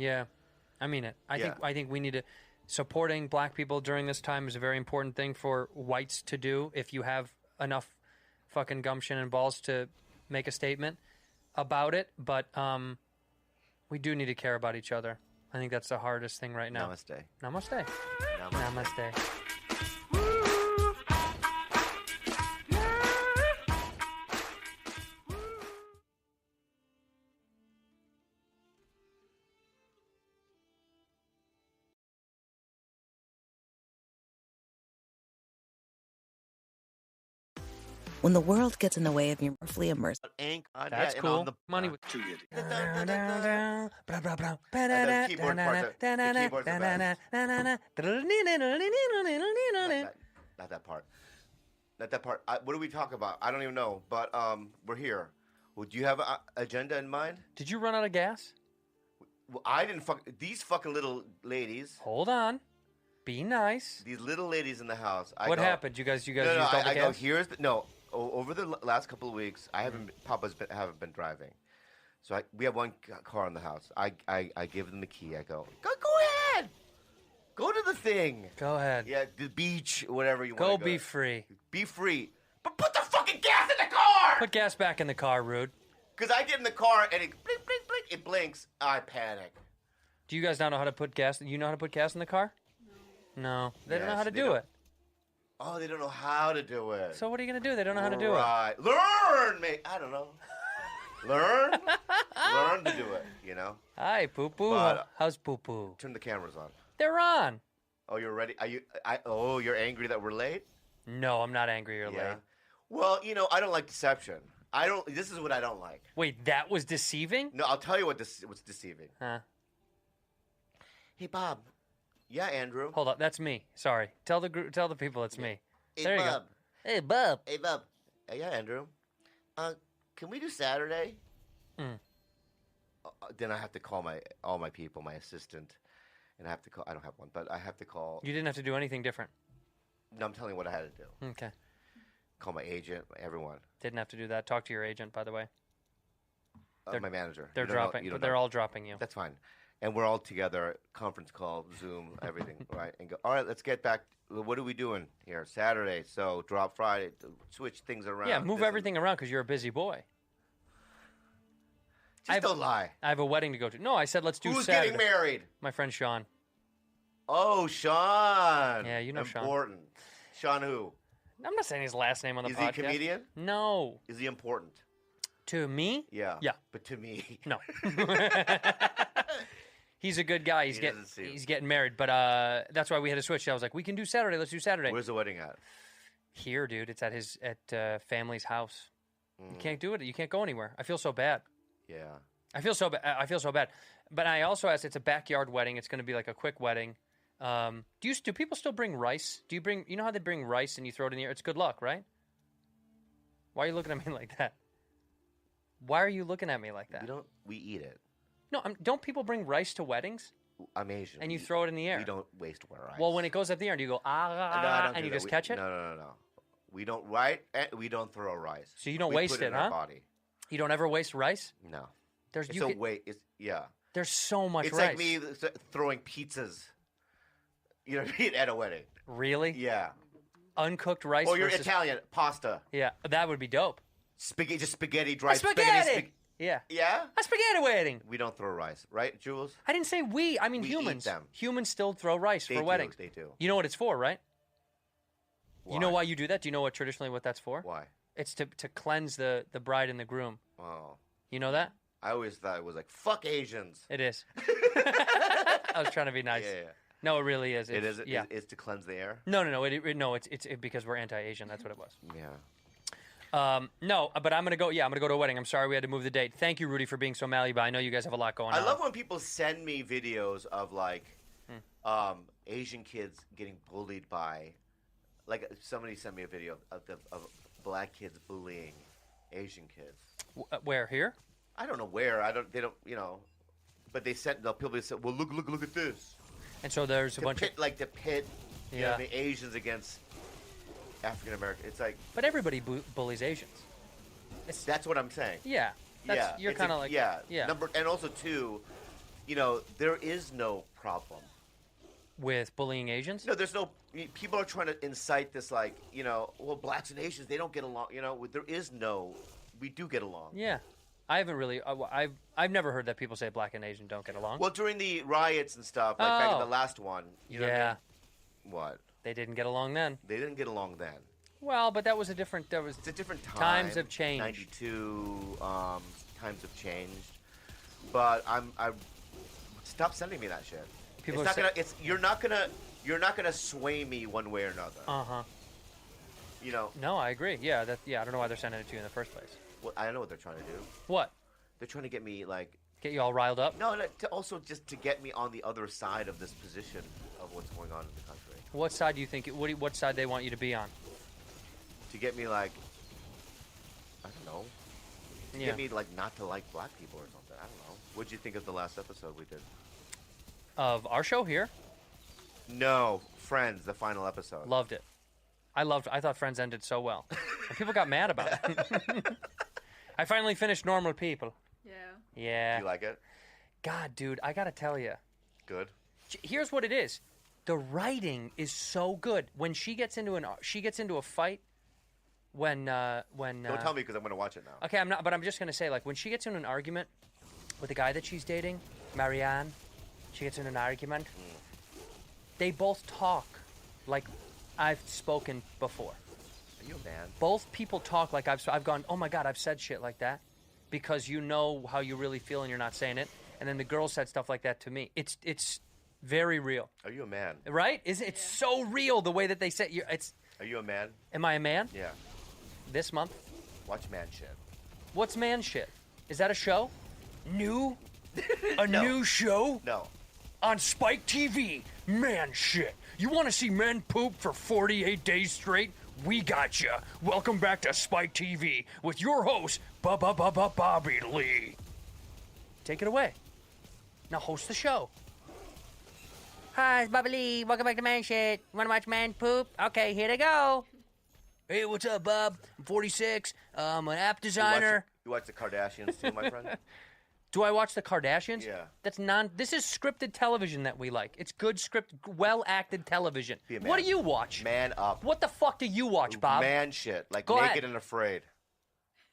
Yeah, I mean it. I think we need to supporting black people during this time is a very important thing for whites to do. If you have enough fucking gumption and balls to make a statement about it, but we do need to care about each other. I think that's the hardest thing right now. Namaste. Namaste. Namaste. Namaste. When the world gets in the way of your roughly immersed. That's cool. Money with too good. The keyboard part. Not that part. Not that part. What do we talk about? I don't even know. But we're here. Would you have an agenda in mind? Did you run out of gas? Well, I didn't. These fucking little ladies. Hold on. Be nice. These little ladies in the house. What happened? You guys no, used all the I gas? go, here's the, no. Over the last couple of weeks, haven't been driving, so we have one car in the house. I give them the key. I go ahead, go to the thing. Go ahead. Yeah, the beach, whatever you want. Go be free. Be free, but put the fucking gas in the car. Put gas back in the car, Rude. Because I get in the car and it blink, blink, blink. It blinks. I panic. Do you guys not know how to put gas? You know how to put gas in the car? No. They don't know how to do it. Oh, they don't know how to do it. So what are you going to do? They don't know how to do it. Right. Learn, mate. I don't know. Learn. Learn to do it, you know? Hi, poo-poo. How's poo-poo? Turn the cameras on. They're on. Oh, you're ready? Are you? You're angry that we're late? No, I'm not angry you're late. Well, I don't like deception. This is what I don't like. Wait, that was deceiving? No, I'll tell you what's deceiving. Huh? Hey, Bob. Yeah, Andrew. Hold up, that's me. Sorry. Tell the people it's me. Hey, there you Bob. go. Hey, Bob. Hey, Bob. Yeah, Andrew. Can we do Saturday? Then I have to call all my people, my assistant, and I have to call. I don't have one, but I have to call. You didn't have to do anything different. No, I'm telling you what I had to do. Okay. Call my agent, everyone. Didn't have to do that. Talk to your agent, by the way. My manager. They're dropping. They're all dropping you. That's fine. And we're all together, conference call, Zoom, everything, right? And go, all right, let's get back. What are we doing here? Saturday, so drop Friday, switch things around. Yeah, move everything around because you're a busy boy. Don't lie. I have a wedding to go to. No, I said let's do Who's Saturday. getting married? My friend Sean. Oh, Sean. Yeah, you know Sean. Important. Sean who? I'm not saying his last name on the podcast. Is he a comedian? No. Is he important? To me? Yeah. Yeah. But to me. No. He's a good guy. He's getting married, but that's why we had to switch. I was like, we can do Saturday. Let's do Saturday. Where's the wedding at? Here, dude. It's at family's house. You can't do it. You can't go anywhere. I feel so bad. Yeah. I feel so bad. But I also asked. It's a backyard wedding. It's going to be like a quick wedding. Do people still bring rice? Do you bring? You know how they bring rice and you throw it in the air? It's good luck, right? Why are you looking at me like that? Why are you looking at me like that? We eat it. No, don't people bring rice to weddings? I'm Asian. And you throw it in the air. We don't waste rice. Well, when it goes up the air, do you go and you just catch it? No. We don't we don't throw rice. So you don't waste put it in huh? Our body. You don't ever waste rice? No. There's There's so much it's rice. It's like me throwing pizzas. You know what I mean? At a wedding. Really? Yeah. Uncooked rice. Or you're Italian pasta. Yeah, that would be dope. Spaghetti, dried spaghetti. Yeah. Yeah? A spaghetti wedding. We don't throw rice, right, Jules? I didn't say we. I mean we humans. Eat them. Humans still throw rice for weddings. They do. You know what it's for, right? Why? You know why you do that? Do you know what that's for? Why? It's to cleanse the bride and the groom. Oh. You know that? I always thought it was like, fuck Asians. It is. I was trying to be nice. Yeah. No, it really is. It is? Yeah. It's to cleanse the air? No. It's because we're anti-Asian. That's what it was. Yeah. No, but I'm gonna go. Yeah, I'm gonna go to a wedding. I'm sorry we had to move the date. Thank you, Rudy, for being so malleable. I know you guys have a lot going on. I love when people send me videos of like Asian kids getting bullied by, like somebody sent me a video of black kids bullying Asian kids. Where here? I don't know where. They don't. You know, but people say, well, look at this. And so there's a bunch of the pit. You know, the Asians against African American. It's like. But everybody bullies Asians. That's what I'm saying. Yeah. You're kind of like. Yeah. Yeah. And also too, there is no problem with bullying Asians. No, there's no. People are trying to incite this, well, blacks and Asians, they don't get along. There is no. We do get along. Yeah, I haven't really. I've never heard that people say black and Asian don't get along. Well, during the riots and stuff, back in the last one. You know what I mean? What? They didn't get along then. They didn't get along then. Well, but that was a different. It's a different time. Times have changed. 92. Times have changed. But I stop sending me that shit. People it's not gonna. You're not gonna sway me one way or another. No, I agree. Yeah. I don't know why they're sending it to you in the first place. Well, I know what they're trying to do. What? They're trying to get me Get you all riled up? No, also just to get me on the other side of this position of what's going on in the country. What side do you think? What side they want you to be on? To get me I don't know. To get me not to like black people or something. I don't know. What'd you think of the last episode we did? Of our show here? No, Friends, the final episode. Loved it. I thought Friends ended so well. And people got mad about it. I finally finished Normal People. Yeah. Yeah. Do you like it? God, dude, I gotta tell you. Good. Here's what it is. The writing is so good. When she gets into a fight. Don't tell me because I'm gonna watch it now. Okay, I'm not. But I'm just gonna say, when she gets in an argument with the guy that she's dating, Marianne, she gets in an argument. They both talk like I've spoken before. Are you a man? Both people talk like I've gone, oh my God, I've said shit like that because you know how you really feel and you're not saying it. And then the girl said stuff like that to me. It's very real. Are you a man? Right? It's so real the way that they say it's. Are you a man? Am I a man? Yeah. This month? Watch Man Shit. What's Man Shit? Is that a show? New? A No. new show? No. On Spike TV, Man Shit. You want to see men poop for 48 days straight? We got you. Welcome back to Spike TV with your host, Bobby Lee. Take it away. Now host the show. Hi, it's Bobby Lee. Welcome back to Man Shit. You want to watch man poop? Okay, here they go. Hey, what's up, Bob? I'm 46. I'm an app designer. You watch the Kardashians too, my friend? Do I watch the Kardashians? Yeah. This is scripted television that we like. It's good script, well-acted television. Be a man. What do you watch? Man Up. What the fuck do you watch, Bob? Man Shit. Go Naked ahead. and Afraid.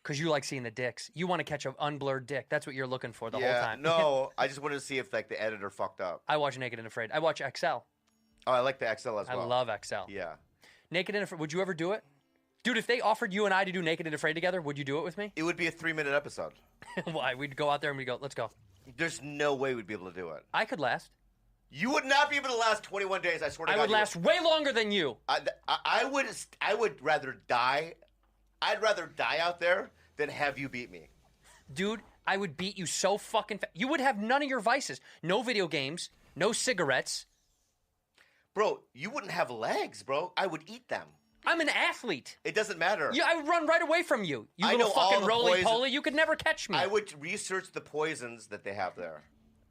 Because you like seeing the dicks. You want to catch an unblurred dick. That's what you're looking for the whole time. No, I just wanted to see if the editor fucked up. I watch Naked and Afraid. I watch XL. Oh, I like the XL as well. I love XL. Yeah. Naked and Afraid. Would you ever do it? Dude, if they offered you and I to do Naked and Afraid together, would you do it with me? It would be a 3-minute episode. Why? We'd go out there and we'd go, let's go. There's no way we'd be able to do it. I could last. You would not be able to last 21 days, I swear to God. I would last way longer than you. I would rather die. I'd rather die out there than have you beat me. Dude, I would beat you so fucking fast. You would have none of your vices. No video games. No cigarettes. Bro, you wouldn't have legs, bro. I would eat them. I'm an athlete. It doesn't matter. Yeah, I would run right away from you. You I little know all fucking the roly-poly. You could never catch me. I would research the poisons that they have there.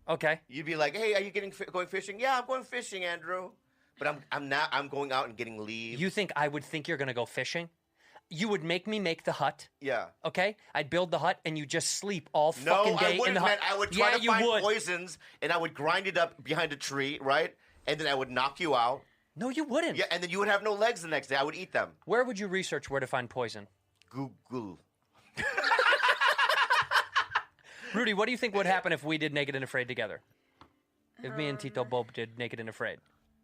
Okay. You'd be like, hey, are you going fishing? Yeah, I'm going fishing, Andrew. But I'm not. I'm going out and getting leaves. You think I would think you're going to go fishing? You would make me make the hut. Yeah. Okay? I'd build the hut and you just sleep all fucking day in the hut. I would try to find poisons and I would grind it up behind a tree, right? And then I would knock you out. No, you wouldn't. Yeah, and then you would have no legs the next day. I would eat them. Where would you research where to find poison? Google. Rudy, what do you think would happen if we did Naked and Afraid together? If me and Tito Bob did Naked and Afraid.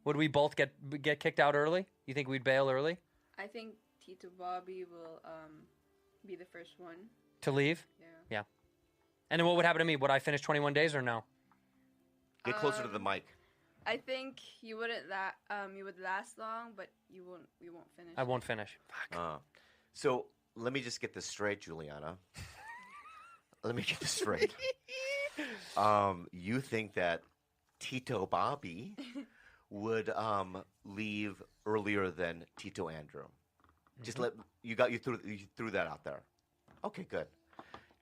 Would we both get kicked out early? You think we'd bail early? I think Tito Bobby will be the first one. To leave? Yeah. And then what would happen to me? Would I finish 21 days or no? Get closer to the mic. I think you wouldn't you would last long, but you won't finish. I won't finish. Fuck. So let me just get this straight, Juliana. Let me get this straight. You think that Tito Bobby would leave earlier than Tito Andrew? Just you threw that out there. Okay, good.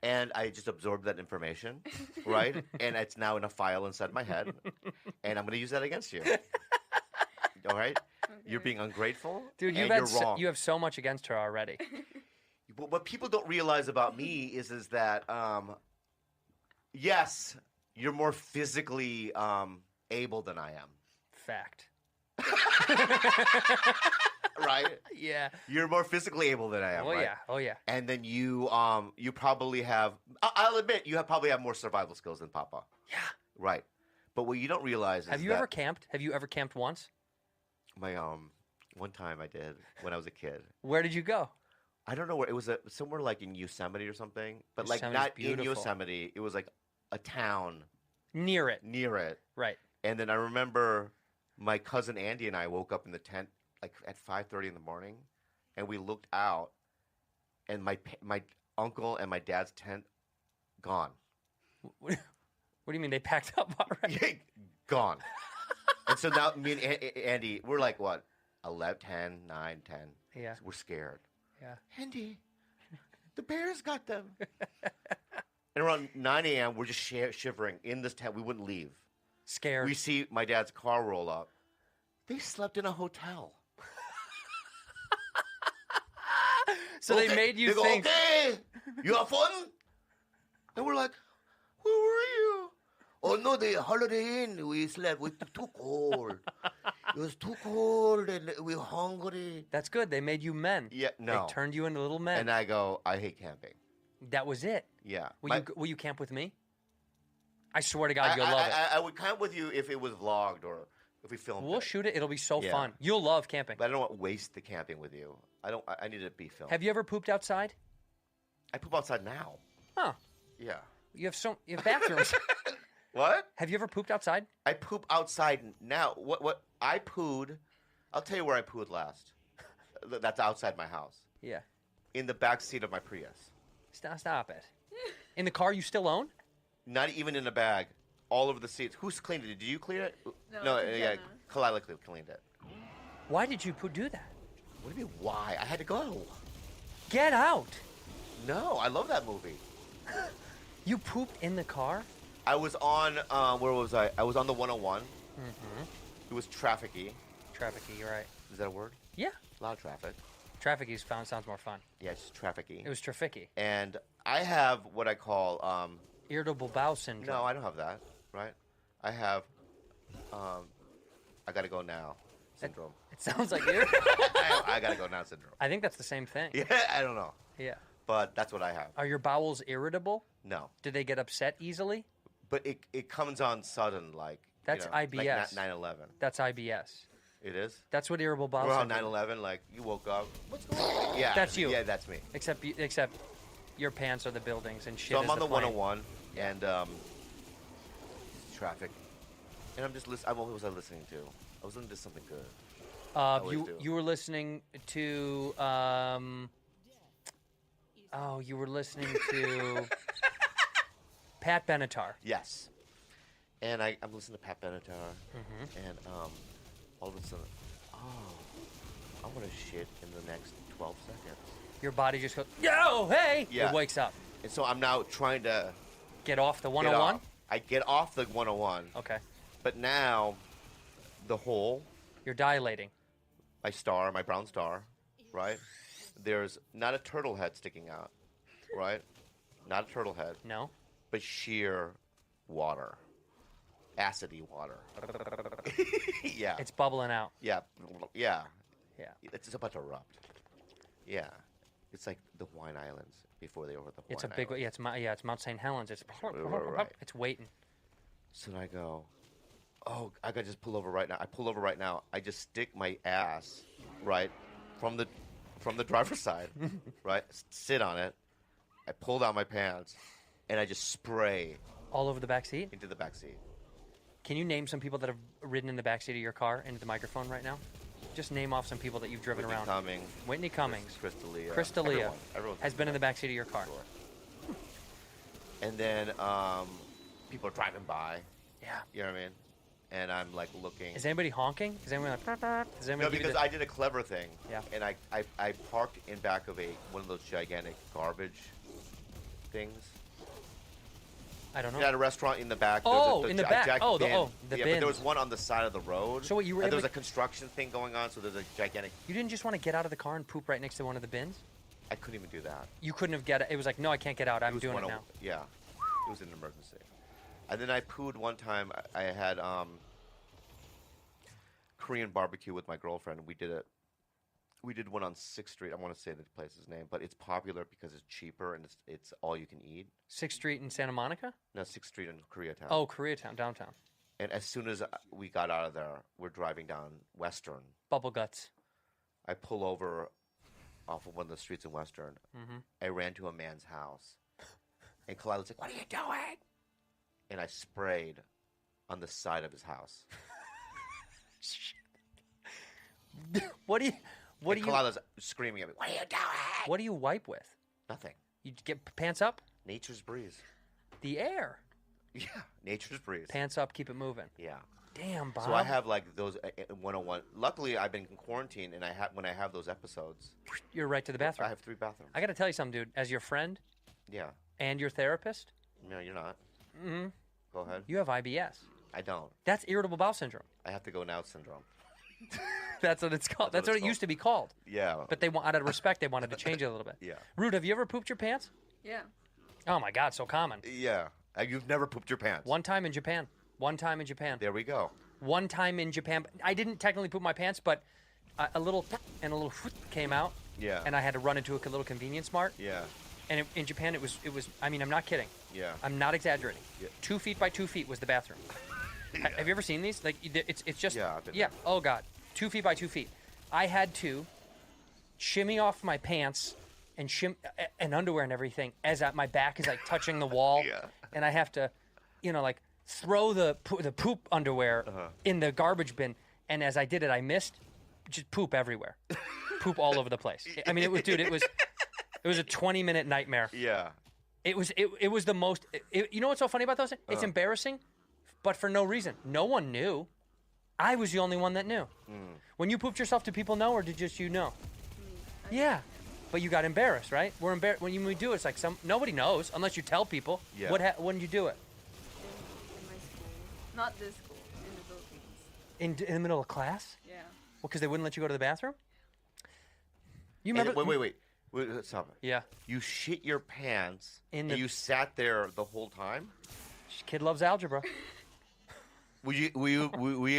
And I just absorbed that information, right? And it's now in a file inside my head, and I'm going to use that against you. All right? Okay. You're being ungrateful, dude. You're wrong. You have so much against her already. What people don't realize about me is that yes, you're more physically able than I am. Fact. Right? Yeah. You're more physically able than I am. Oh right? yeah. Oh yeah. And then you probably have. I'll admit you probably have more survival skills than Papa. Yeah. Right. But what you don't realize is Have you ever camped? Have you ever camped once? My one time I did when I was a kid. Where did you go? I don't know where it was. Somewhere like in Yosemite or something, but like Yosemite's not beautiful. in Yosemite. It was like a town Near it. near it. Right. And then I remember my cousin Andy and I woke up in the tent like at 5:30 in the morning, and we looked out, and my uncle and my dad's tent gone. What do you mean they packed up already? Gone. And so now me and Andy, we're like what, 11, 10, 9, 10. Yeah. We're scared. Yeah. Andy, the bears got them. And around 9 a.m., we're just shivering in this tent. We wouldn't leave. Scared. We see my dad's car roll up. They slept in a hotel. So Okay. they made you They think. go, okay, you have fun? And we're like, where were you? Oh, no, the Holiday Inn. We slept. It was too cold. It was too cold and we were hungry. That's good. They made you men. Yeah, no. They turned you into little men. And I go, I hate camping. That was it. Yeah. Will you camp with me? I swear to God, you'll love it. I would camp with you if it was vlogged or if we filmed We'll it. shoot it. It'll be so Yeah. fun. You'll love camping. But I don't want to waste the camping with you. I need it to be filmed. Have you ever pooped outside? I poop outside now. Huh. Yeah. You have bathrooms. What? Have you ever pooped outside? I poop outside now. What? I pooed. I'll tell you where I pooed last. That's outside my house. Yeah. In the back seat of my Prius. Stop it. In the car you still own? Not even in a bag. All over the seats. Who's cleaned it? Did you clean it? No, yeah. Jenna. Kalila cleaned it. Why did you do that? What do you mean, why? I had to go. Get out. No, I love that movie. You pooped in the car? I was on, where was I? I was on the 101. Mm-hmm. It was trafficy. Trafficy, you're right. Is that a word? Yeah. A lot of traffic. Trafficky's sounds more fun. Yes, trafficy. It was trafficky. And I have what I call, Irritable bowel syndrome. no, I don't have that, right? I have, I gotta go now syndrome. It sounds like I gotta go now syndrome. I think that's the same thing. Yeah, I don't know. Yeah. But that's what I have. Are your bowels irritable? No. Do they get upset easily? But it comes on sudden, like, That's IBS. Like 9/11. That's IBS. It is? That's what irritable bowel Remember syndrome. how 9/11, like, you woke up, what's going on? Yeah. That's you. Yeah, that's me. Except your pants are the buildings and shit. So I'm is on the plane. 101, and traffic. And I'm just listening. What was I listening to? I was listening to something good. always do. You were listening to you were listening to Pat Benatar. Yes. And I'm listening to Pat Benatar, and all of a sudden, I want to shit in the next 12 seconds. Your body just goes, yo, hey! Yeah. It wakes up. And so I'm now trying to Get off the get 101? off. I get off the 101, Okay. but now the hole, You're dilating. my brown star, right? There's not a turtle head sticking out, right? Not a turtle head, No? but sheer water. Acidy water. Yeah. It's bubbling out. Yeah. Yeah. Yeah. It's about to erupt. Yeah. It's like the Hawaiian Islands before they were the Hawaiian It's a big Islands. it's Mount St. Helens. It's Right. it's waiting. So I go, oh, I gotta just pull over right now. I pull over right now. I just stick my ass, right, from the driver's side, right, sit on it. I pull down my pants, and I just spray All over the back seat? into the back seat. Can you name some people that have ridden in the back seat of your car into the microphone right now? Just name off some people that you've driven Whitney around. Cummings, Whitney Cummings. Chris D'Elia. Chris D'Elia Everyone has been in the back seat of your car. Sure. And then people are driving by. Yeah. You know what I mean? And I'm like looking. Is anybody honking? Is anyone like? Does anybody No, give you because the- I did a clever thing. Yeah. And I parked in back of one of those gigantic garbage things. I don't know. You had a restaurant in the back. Oh, in the back. giant Oh, the bin. the yeah, bins. but there was one on the side of the road. So what, you were and able there was to- a construction thing going on, so there's a gigantic. You didn't just want to get out of the car and poop right next to one of the bins? I couldn't even do that. You couldn't have it was like, no, I can't get out. I'm It was doing one it of- now. Yeah, it was an emergency. And then I pooed one time. I had Korean barbecue with my girlfriend. We did one on 6th Street. I want to say the place's name, but it's popular because it's cheaper and it's all you can eat. 6th Street in Santa Monica? No, 6th Street in Koreatown. Oh, Koreatown, downtown. And as soon as we got out of there, we're driving down Western. Bubble guts. I pull over off of one of the streets in Western. Mm-hmm. I ran to a man's house. And Kalila's like, "What are you doing?" And I sprayed on the side of his house. What do you... Kalila's screaming at me, "What are you doing?" What do you wipe with? Nothing. You get pants up? Nature's breeze. The air. Yeah, nature's breeze. Pants up, keep it moving. Yeah. Damn, Bob. So I have like those 101. Luckily, I've been in quarantine, and when I have those episodes, you're right to the bathroom. I have 3 bathrooms. I got to tell you something, dude. As your friend Yeah. and your therapist, No, you're not. mm-hmm. Go ahead. You have IBS. I don't. That's irritable bowel syndrome. I have to go now syndrome. That's what it's called. That's what it used to be called. Yeah. But out of respect, they wanted to change it a little bit. Yeah. Rude, have you ever pooped your pants? Yeah. Oh my God, so common. Yeah. You've never pooped your pants. One time in Japan. There we go. One time in Japan. I didn't technically poop my pants, but a little and a little came out. Yeah. And I had to run into a little convenience mart. Yeah. And in Japan, it was. I mean, I'm not kidding. Yeah. I'm not exaggerating. Yeah. 2 feet by 2 feet was the bathroom. Yeah. Have you ever seen these? Like, it's just. Yeah, I've been yeah. there. Oh God, 2 feet by 2 feet. I had to shimmy off my pants and underwear and everything as my back is like touching the wall. Yeah. And I have to, like throw the poop underwear in the garbage bin. And as I did it, I missed just poop everywhere, poop all over the place. I mean, it was a 20-minute nightmare. Yeah. It was the most. You know what's so funny about those? It's embarrassing, but for no reason. No one knew. I was the only one that knew. When you pooped yourself, did people know, or did just you know? Yeah, but you got embarrassed, right? We're embarrassed when we do it. It's like nobody knows unless you tell people. Yeah. When did you do it? In my school. Not this school. In the Philippines. In the middle of class? Yeah. Well, because they wouldn't let you go to the bathroom. You remember? Wait, stop it. Yeah. You shit your pants In and the- you sat there the whole time? Kid loves algebra. Were you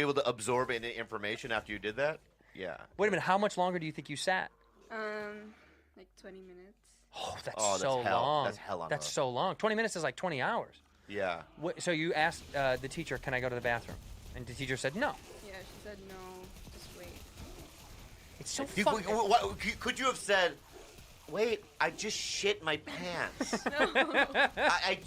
able to absorb any information after you did that? Yeah. Wait a minute. How much longer do you think you sat? Like 20 minutes. Oh, that's Oh, that's so hell. long. That's hell on That's earth. so long. 20 minutes is like 20 hours. Yeah. So you asked the teacher, "Can I go to the bathroom?" And the teacher said, "No." Yeah, she said no. Just wait. It's so You- fucking. could you have said, "Wait, I just shit my pants"? No. hey,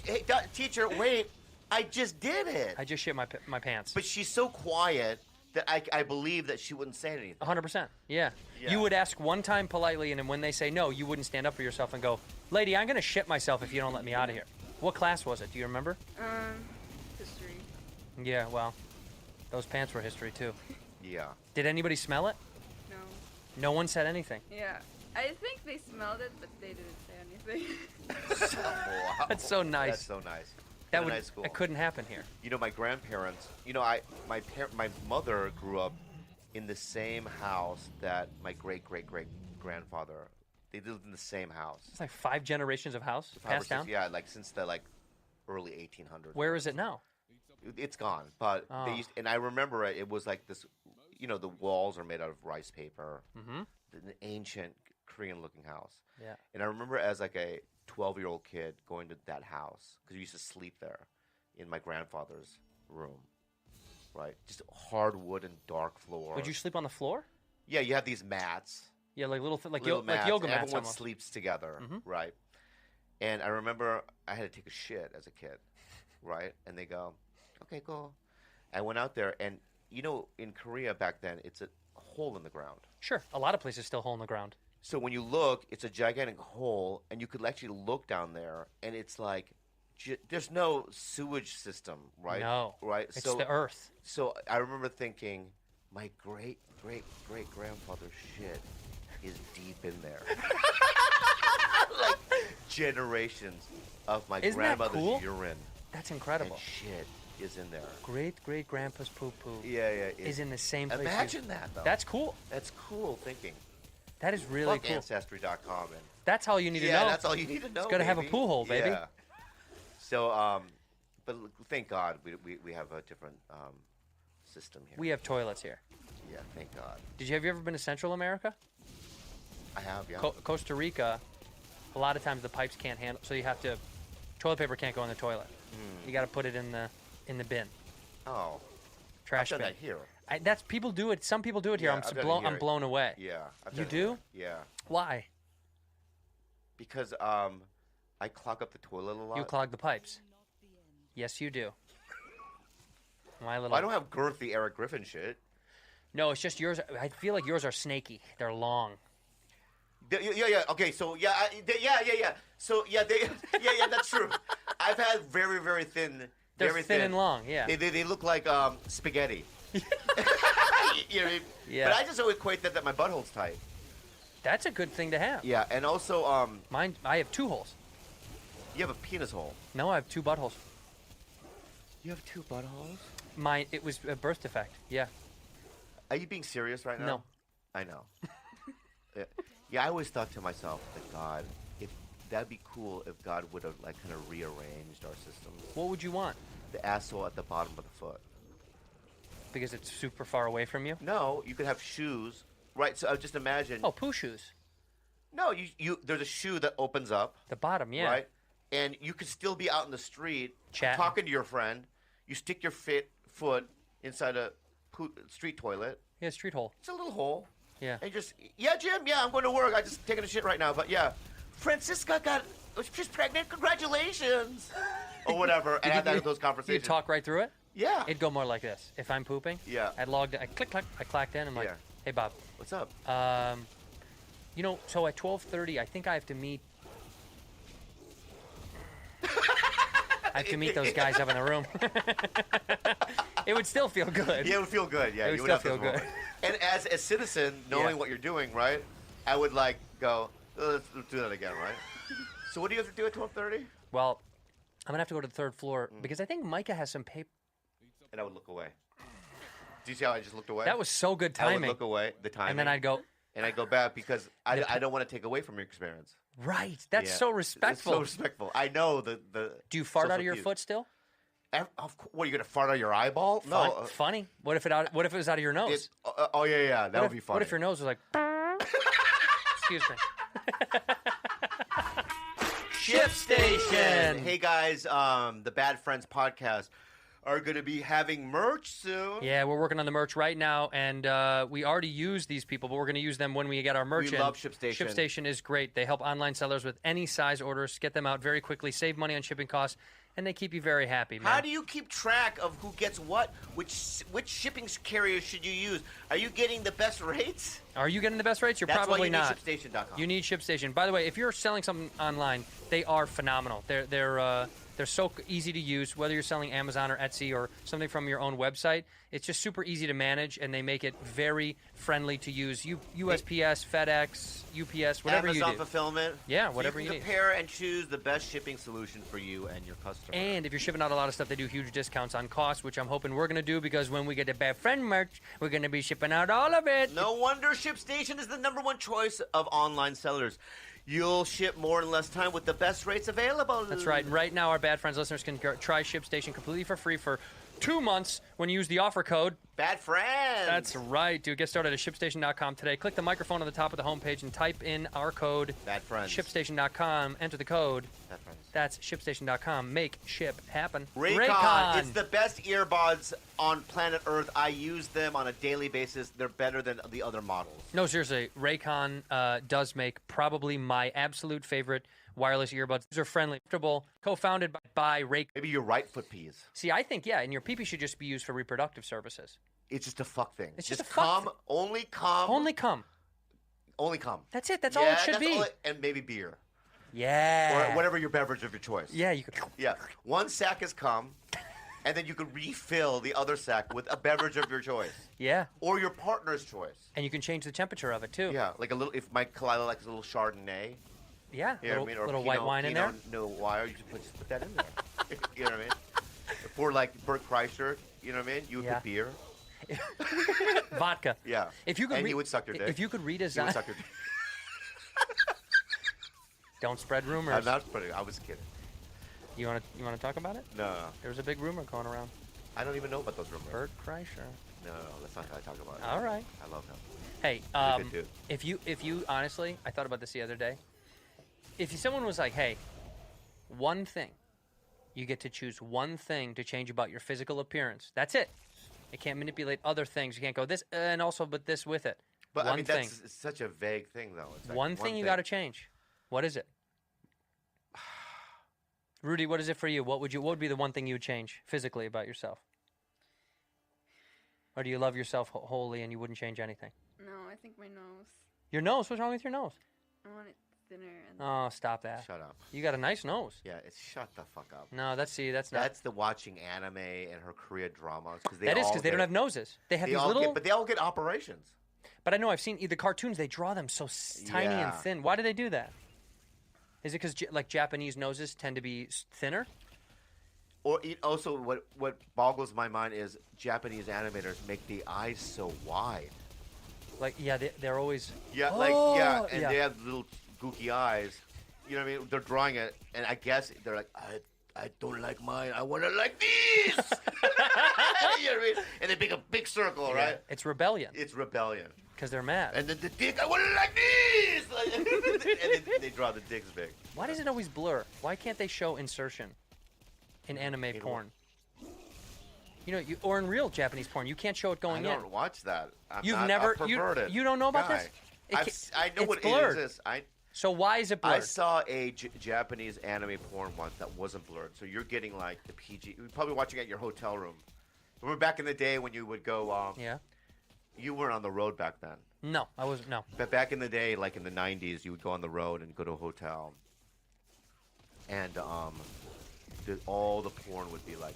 teacher, wait, I just did it. I just shit my pants. But she's so quiet that I believe that she wouldn't say anything. 100%. Yeah. Yeah. You would ask one time politely, and then when they say no, you wouldn't stand up for yourself and go, "Lady, I'm going to shit myself if you don't let me out of here." What class was it? Do you remember? History. Yeah, well, those pants were history too. Yeah. Did anybody smell it? No. No one said anything. Yeah. I think they smelled it, but they didn't say anything. Wow. That's so nice. That's so nice. That What a would. nice school. It couldn't happen here. You know, my grandparents. You know, my mother grew up in the same house that my great grandfather. They lived in the same house. It's like 5 generations of house 5 or passed 6 down. Yeah, like since the early 1800s. Where is it now? It's gone, but Oh. they used, and I remember it was like this. You know, the walls are made out of rice paper. Mm-hmm. An ancient Korean-looking house. Yeah. And I remember as like a 12-year-old kid going to that house because we used to sleep there in my grandfather's room. Right, just hardwood and dark floor. Would you sleep on the floor? Yeah, you have these mats. Yeah, like little Little like mats, yoga and mats everyone almost. sleeps together, Mhm. right? And I remember I had to take a shit as a kid, right? And they go, "Okay, go." I went out there, and you know, in Korea back then, it's a hole in the ground. Sure, a lot of places still hole in the ground. So when you look, it's a gigantic hole, and you could actually look down there, and it's like there's no sewage system, right? No, right. It's the earth. So I remember thinking, my great grandfather's shit is deep in there. Like generations of my Isn't that grandmother's cool? urine That's and incredible. shit is in there. Great grandpa's poo poo Yeah. is in the same place. Imagine that, though. That's cool. That's cool thinking. That is really Fuck cool. Ancestry.com That's all you need to know. Yeah, that's all you need to know. It's gotta have a baby. pool hole, baby. Yeah. So, But thank God we have a different system here. We have toilets here. Yeah, thank God. Have you ever been to Central America? I have, yeah. Costa Rica, a lot of times the pipes can't handle, so you have to, toilet paper can't go in the toilet. You got to put it in the bin. Oh. Trash I've bin. done that here. People do it. Some people do it here. Yeah, I'm blown away. Yeah. You do? Yeah. Why? Because I clog up the toilet a lot. You clog the pipes. Yes, you do. My little. Well, I don't have girthy Eric Griffin shit. No, it's just yours. I feel like yours are snaky. They're long. Yeah. Okay, so yeah. So yeah, that's true. I've had very, very thin. They're very thin and long. Yeah. They look like spaghetti. You know what I mean? Yeah. But I just always equate that my butthole's tight. That's a good thing to have. Yeah, and also Mine. I have 2 holes. you have a penis hole. No, I have 2 buttholes. You have 2 buttholes? Mine. It was a birth defect. Yeah. Are you being serious right now? No. I know. Yeah, I always thought to myself that God, if that'd be cool if God would have like kind of rearranged our systems. What would you want? The asshole at the bottom of the foot. Because it's super far away from you. No, you could have shoes, right? So just imagine. Oh, poo shoes. No, you there's a shoe that opens up. The bottom, yeah. Right, and you could still be out in the street Chatting. talking to your friend. You stick your foot inside a street toilet. Yeah, street hole. It's a little hole. Yeah. And just, yeah, Jim, yeah, I'm going to work. I just taking a shit right now. But yeah, Francisca she's pregnant. Congratulations. Or whatever. And have those conversations. You talk right through it? Yeah. It'd go more like this. If I'm pooping, Yeah. I'd log in. I clacked in. I'm like, Yeah. hey, Bob. What's up? So at 12:30, I think I have to meet. I have to meet those guys up in the room. It would still feel good. Yeah, it would feel good. Yeah, It would you still have those feel good. moments. And as a citizen, knowing Yeah. what you're doing, right, I would like go, let's do that again, right? So what do you have to do at 12:30? Well, I'm gonna have to go to the 3rd floor because I think Micah has some paper. And I would look away. Do you see how I just looked away? That was so good I would timing. look away, the timing. And then I'd go. And I go back because I don't want to take away from your experience. Right. That's Yeah. so It's respectful. so respectful. I know the. Do you fart out social of your cues. foot still? What, are you gonna fart out of your eyeball? No. Funny. What if it was out of your nose? Yeah. That would be funny. What if your nose was like? Excuse me. Ship Station. Hey guys, the Bad Friends podcast are going to be having merch soon. Yeah, we're working on the merch right now, and we already use these people, but we're going to use them when we get our merch in. We love ShipStation. ShipStation is great. They help online sellers with any size orders, get them out very quickly, save money on shipping costs, and they keep you very happy, man. How do you keep track of who gets what? Which shipping carrier should you use? Are you getting the best rates? Are you getting the best rates? You're That's probably why you not. need ShipStation.com. You need ShipStation. By the way, if you're selling something online, they are phenomenal. They're so easy to use, whether you're selling Amazon or Etsy or something from your own website. It's just super easy to manage, and they make it very friendly to use. USPS, FedEx, UPS, whatever Amazon you do. fulfillment. Yeah, So whatever you you can need. compare and choose the best shipping solution for you and your customer. And if you're shipping out a lot of stuff, they do huge discounts on costs, which I'm hoping we're going to do because when we get the Bad Friend merch, we're going to be shipping out all of it. No wonder ShipStation is the #1 choice of online sellers. You'll ship more in less time with the best rates available. That's right. And right now, our Bad Friends listeners can try ShipStation completely for free for 2 months when you use the offer code. Bad Friends. That's right, dude. Get started at ShipStation.com today. Click the microphone on the top of the homepage and type in our code. Bad Friends. ShipStation.com. Enter the code. Bad Friends. That's ShipStation.com. Make ship happen. Raycon. It's the best earbuds on planet Earth. I use them on a daily basis. They're better than the other models. No, seriously. Raycon does make probably my absolute favorite wireless earbuds. These are friendly, comfortable, co-founded by Raycon. Maybe your right foot peas. See, I think, yeah, and your pee-pee should just be used for reproductive services. It's just a fuck thing. It's just a come, fuck thing. only come. Only come. Only come. That's it. That's all it should be. And maybe beer. Yeah. Or whatever your beverage of your choice. Yeah, you could. Yeah. One sack has come, and then you could refill the other sack with a beverage of your choice. Yeah. Or your partner's choice. And you can change the temperature of it, too. Yeah, like a little, if Mike Kalila likes a little Chardonnay. Yeah, You know what I mean? Or little Pinot, white wine in there. Noir, you just put that in there. You know what I mean? For like Bert Kreischer, you know what I mean? You would Yeah. put beer. Vodka. Yeah. If you could and he would suck your dick. If you could He would redesign. suck your dick. Don't spread rumors. I'm not putting. I was kidding. You want to talk about it? No. There was a big rumor going around. I don't even know about those rumors. Bert Kreischer. No, let's not talk about it. All right. I love him. Hey, He's a good dude. if you honestly, I thought about this the other day. If someone was like, "Hey, one thing, you get to choose one thing to change about your physical appearance. That's it. You can't manipulate other things. You can't go this and also but this with it. But one I mean, thing. that's such a vague thing, though. It's like one thing you got to change. What is it? Rudy, what is it for you? What would be the one thing you would change physically about yourself? Or do you love yourself wholly and you wouldn't change anything? No, I think my nose. Your nose? What's wrong with your nose? I want it thinner. And Oh, stop that. Shut up. You got a nice nose. Yeah, it's shut the fuck up. No, that's not. That's the watching anime and her Korea dramas. That is because they don't have noses. They have these little. But they all get operations. But I know I've seen the cartoons. They draw them so tiny and Yeah. thin. Why do they do that? Is it because like Japanese noses tend to be thinner? Or also, what boggles my mind is Japanese animators make the eyes so wide. Like they're always. Yeah, and they have little gooky eyes. You know what I mean? They're drawing it, and I guess they're like, I don't like mine. I want it like this. You know what I mean? And they make a big circle, right? It's rebellion. It's rebellion. Because they're mad. And then the dick, I want it like this. And then they draw the dicks big. Why does it always blur? Why can't they show insertion in anime porn? You know, or in real Japanese porn, you can't show it going in. I don't watch that. You've never you don't know about this? I know what blurred. it is. So why is it blurred? I saw a Japanese anime porn once that wasn't blurred. So you're getting like the PG. You're probably watching at your hotel room. Remember back in the day when you would go? Yeah. You weren't on the road back then. No, I wasn't. No. But back in the day, like in the 90s, you would go on the road and go to a hotel. And all the porn would be like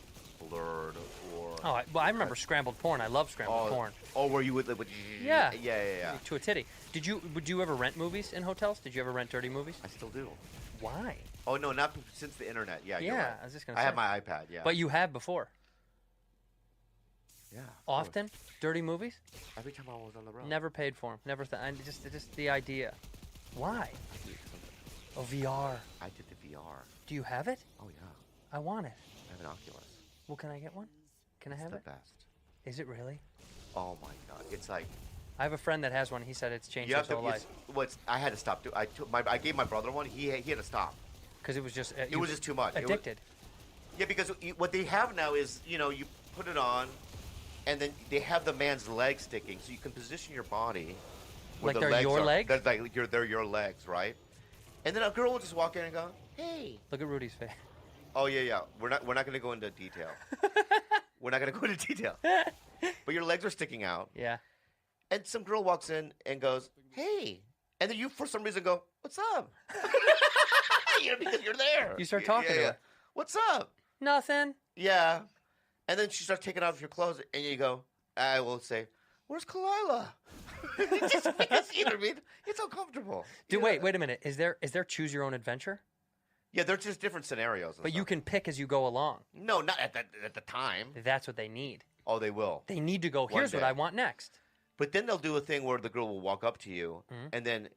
blurred or. Oh, I remember scrambled porn. I love scrambled porn. Oh, where you would. Yeah. Yeah. To a titty. Would you ever rent movies in hotels? Did you ever rent dirty movies? I still do. Why? Oh no, not since the internet. Yeah. You're right. I was just gonna say. I have my iPad. Yeah. But you have before. Yeah. Often? Dirty movies? Every time I was on the road. Never paid for them. Never. Just the idea. Why? Oh, VR. I did the VR. Do you have it? Oh yeah. I want it. I have an Oculus. Well, can I get one? Can I have It's it? the best. Is it really? Oh my god, it's like. I have a friend that has one. He said it's changed his whole life. I had to stop. I gave my brother one. He had to stop. Because it was just. It was just too much. Addicted. Yeah, because what they have now is you put it on, and then they have the man's legs sticking, so you can position your body. Like they're your legs? They're your legs, right? And then a girl will just walk in and go, "Hey." Look at Rudy's face. Oh yeah. We're not going to go into detail. We're not going to go into detail. But your legs are sticking out. Yeah. And some girl walks in and goes, "Hey," and then you for some reason go, "What's up?" Because you're there. You start talking to her. "What's up?" Nothing. Yeah. And then she starts taking off your clothes, and you go, I will say, "Where's Kalila?" Just because, you know what I mean? It's uncomfortable. Wait a minute. Is there choose your own adventure? Yeah, they're just different scenarios. But you can pick as you go along. No, not at the time. That's what they need. Oh, they will. They need to go, here's what I want next. But then they'll do a thing where the girl will walk up to you, and then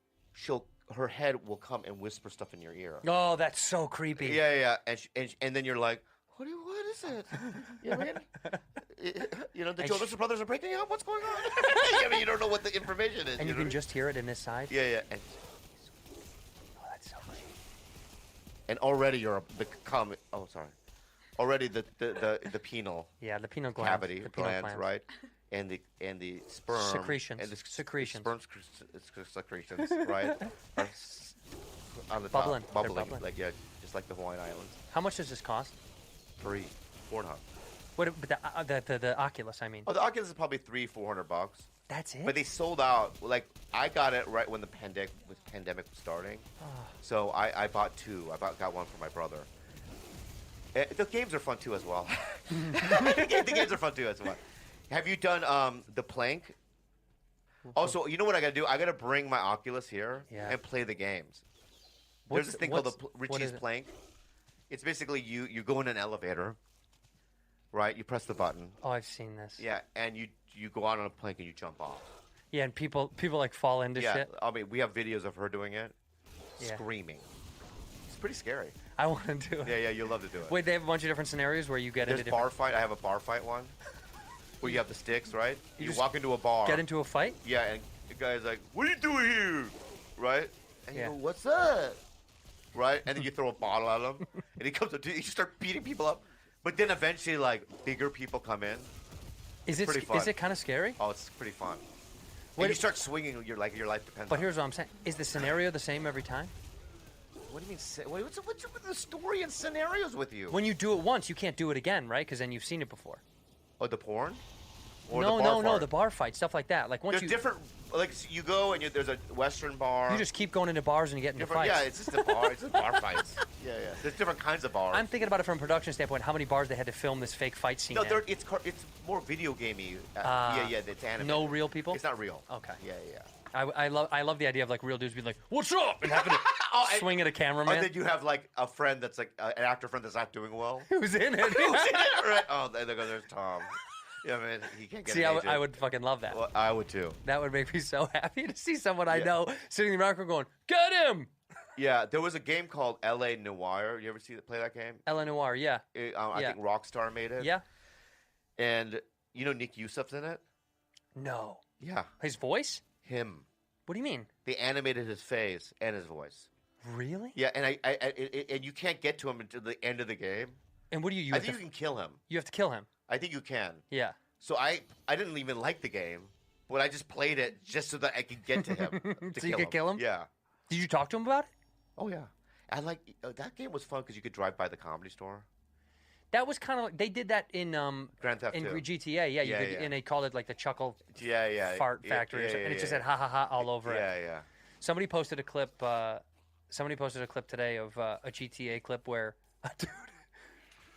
her head will come and whisper stuff in your ear. Oh, that's so creepy. Yeah. And then you're like, what is it? You know what I mean? The Jonas Brothers are breaking up. What's going on? I mean, you don't know what the information is. And you can just hear it in his side? Yeah. And, oh, that's so funny. And already already the penal. Yeah, the penal glands. Cavity, the glands, right? And the sperm. Secretions. And the secretions. Sperm secretions, right? Are on the bubbling. top. Bubbling. Bubbling. Like, just like the Hawaiian Islands. How much does this cost? $4.5. What? But the Oculus, I mean. Oh, the Oculus is probably $300-400. That's it? But they sold out. Like, I got it right when the pandemic was starting. Oh. So I bought two. Got one for my brother. The games are fun too as well. The games are fun too as well. Have you done the plank? Also, you know what I gotta do? I gotta bring my Oculus here and play the games. There's this thing called the Richie's Plank. It's basically you go in an elevator, right? You press the button. Oh, I've seen this. Yeah, and you go out on a plank and you jump off. Yeah, and people like fall into shit. I mean, we have videos of her doing it, screaming. It's pretty scary. I want to do it. Yeah, you'll love to do it. Wait, they have a bunch of different scenarios where you get There's into bar different... fight. I have a bar fight one. Where you have the sticks, right? You just walk into a bar. Get into a fight? Yeah, and the guy's like, "What are you doing here?" Right? And you Yeah. go, "What's up?" Right? And then you throw a bottle at him, and he comes up to you. You start beating people up. But then eventually, like, bigger people come in. Is pretty fun. it kind of scary? Oh, it's pretty fun. What And you if- start swinging. Your life depends. But on here's what I'm saying: is the scenario the same every time? What do you mean? What's with the story and scenarios with you? When you do it once, you can't do it again, right? Because then you've seen it before. Oh, the porn? Or No, the bar no, fart? the bar fight, stuff like that. Like once There's you different. Like you go and there's a Western bar. you just keep going into bars and you get into different. fights. Yeah, it's just a bar. It's just bar fights. Yeah. There's different kinds of bars. I'm thinking about it from a production standpoint. How many bars they had to film this fake fight scene? No, in. it's more video gamey. Ah. Yeah, it's animated. No real people? It's not real. Okay. Yeah. I love the idea of like real dudes being like, "What's up?" and having to and- swing at a cameraman. And then you have like a friend that's like an actor friend that's not doing well. Who's in it? Right? Oh, there goes there's Tom. Yeah, man, he can't get. See, an I would fucking love that. Well, I would too. That would make me so happy to see someone I Yeah. know sitting in the microphone going, "Get him!" Yeah, there was a game called L.A. Noire. You ever play that game? Ellen Noir, yeah, I Yeah. think Rockstar made it. yeah. And you know Nick Yusuf's in it. No, Yeah, his voice. him. What do you mean? They animated his face and his voice. Really? Yeah, and and you can't get to him until the end of the game. And what do you? I have think to, you can kill him. you have to kill him. I think you can. Yeah. So I didn't even like the game, but I just played it just so that I could get to him. So you could kill him? Yeah. Did you talk to him about it? Oh yeah. I like that game was fun because you could drive by the Comedy Store. That was kind of like they did that in Grand Theft in 2. GTA. Yeah, you Yeah, could, yeah. and they called it like the Chuckle Yeah. Fart Yeah, Factory, or something, and it just yeah. said "ha ha ha" all over it. Yeah. Somebody posted a clip. Somebody posted a clip today of a GTA clip where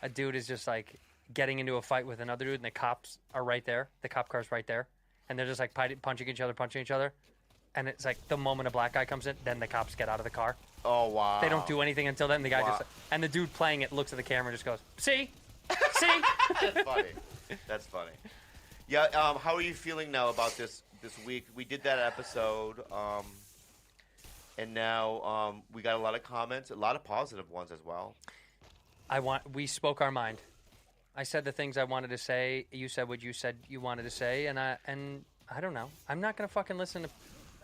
a dude is just like getting into a fight with another dude, and the cops are right there. The cop car's right there, and they're just like punching each other. And it's like the moment a black guy comes in, then the cops get out of the car. Oh wow. They don't do anything until then. The guy Wow. just and the dude playing it looks at the camera and just goes, "See, see." That's funny. That's funny. Yeah. How are you feeling now about this week? We did that episode, and now we got a lot of comments, a lot of positive ones as well. We spoke our mind. I said the things I wanted to say. You said what you said you wanted to say, and I don't know. I'm not gonna fucking listen to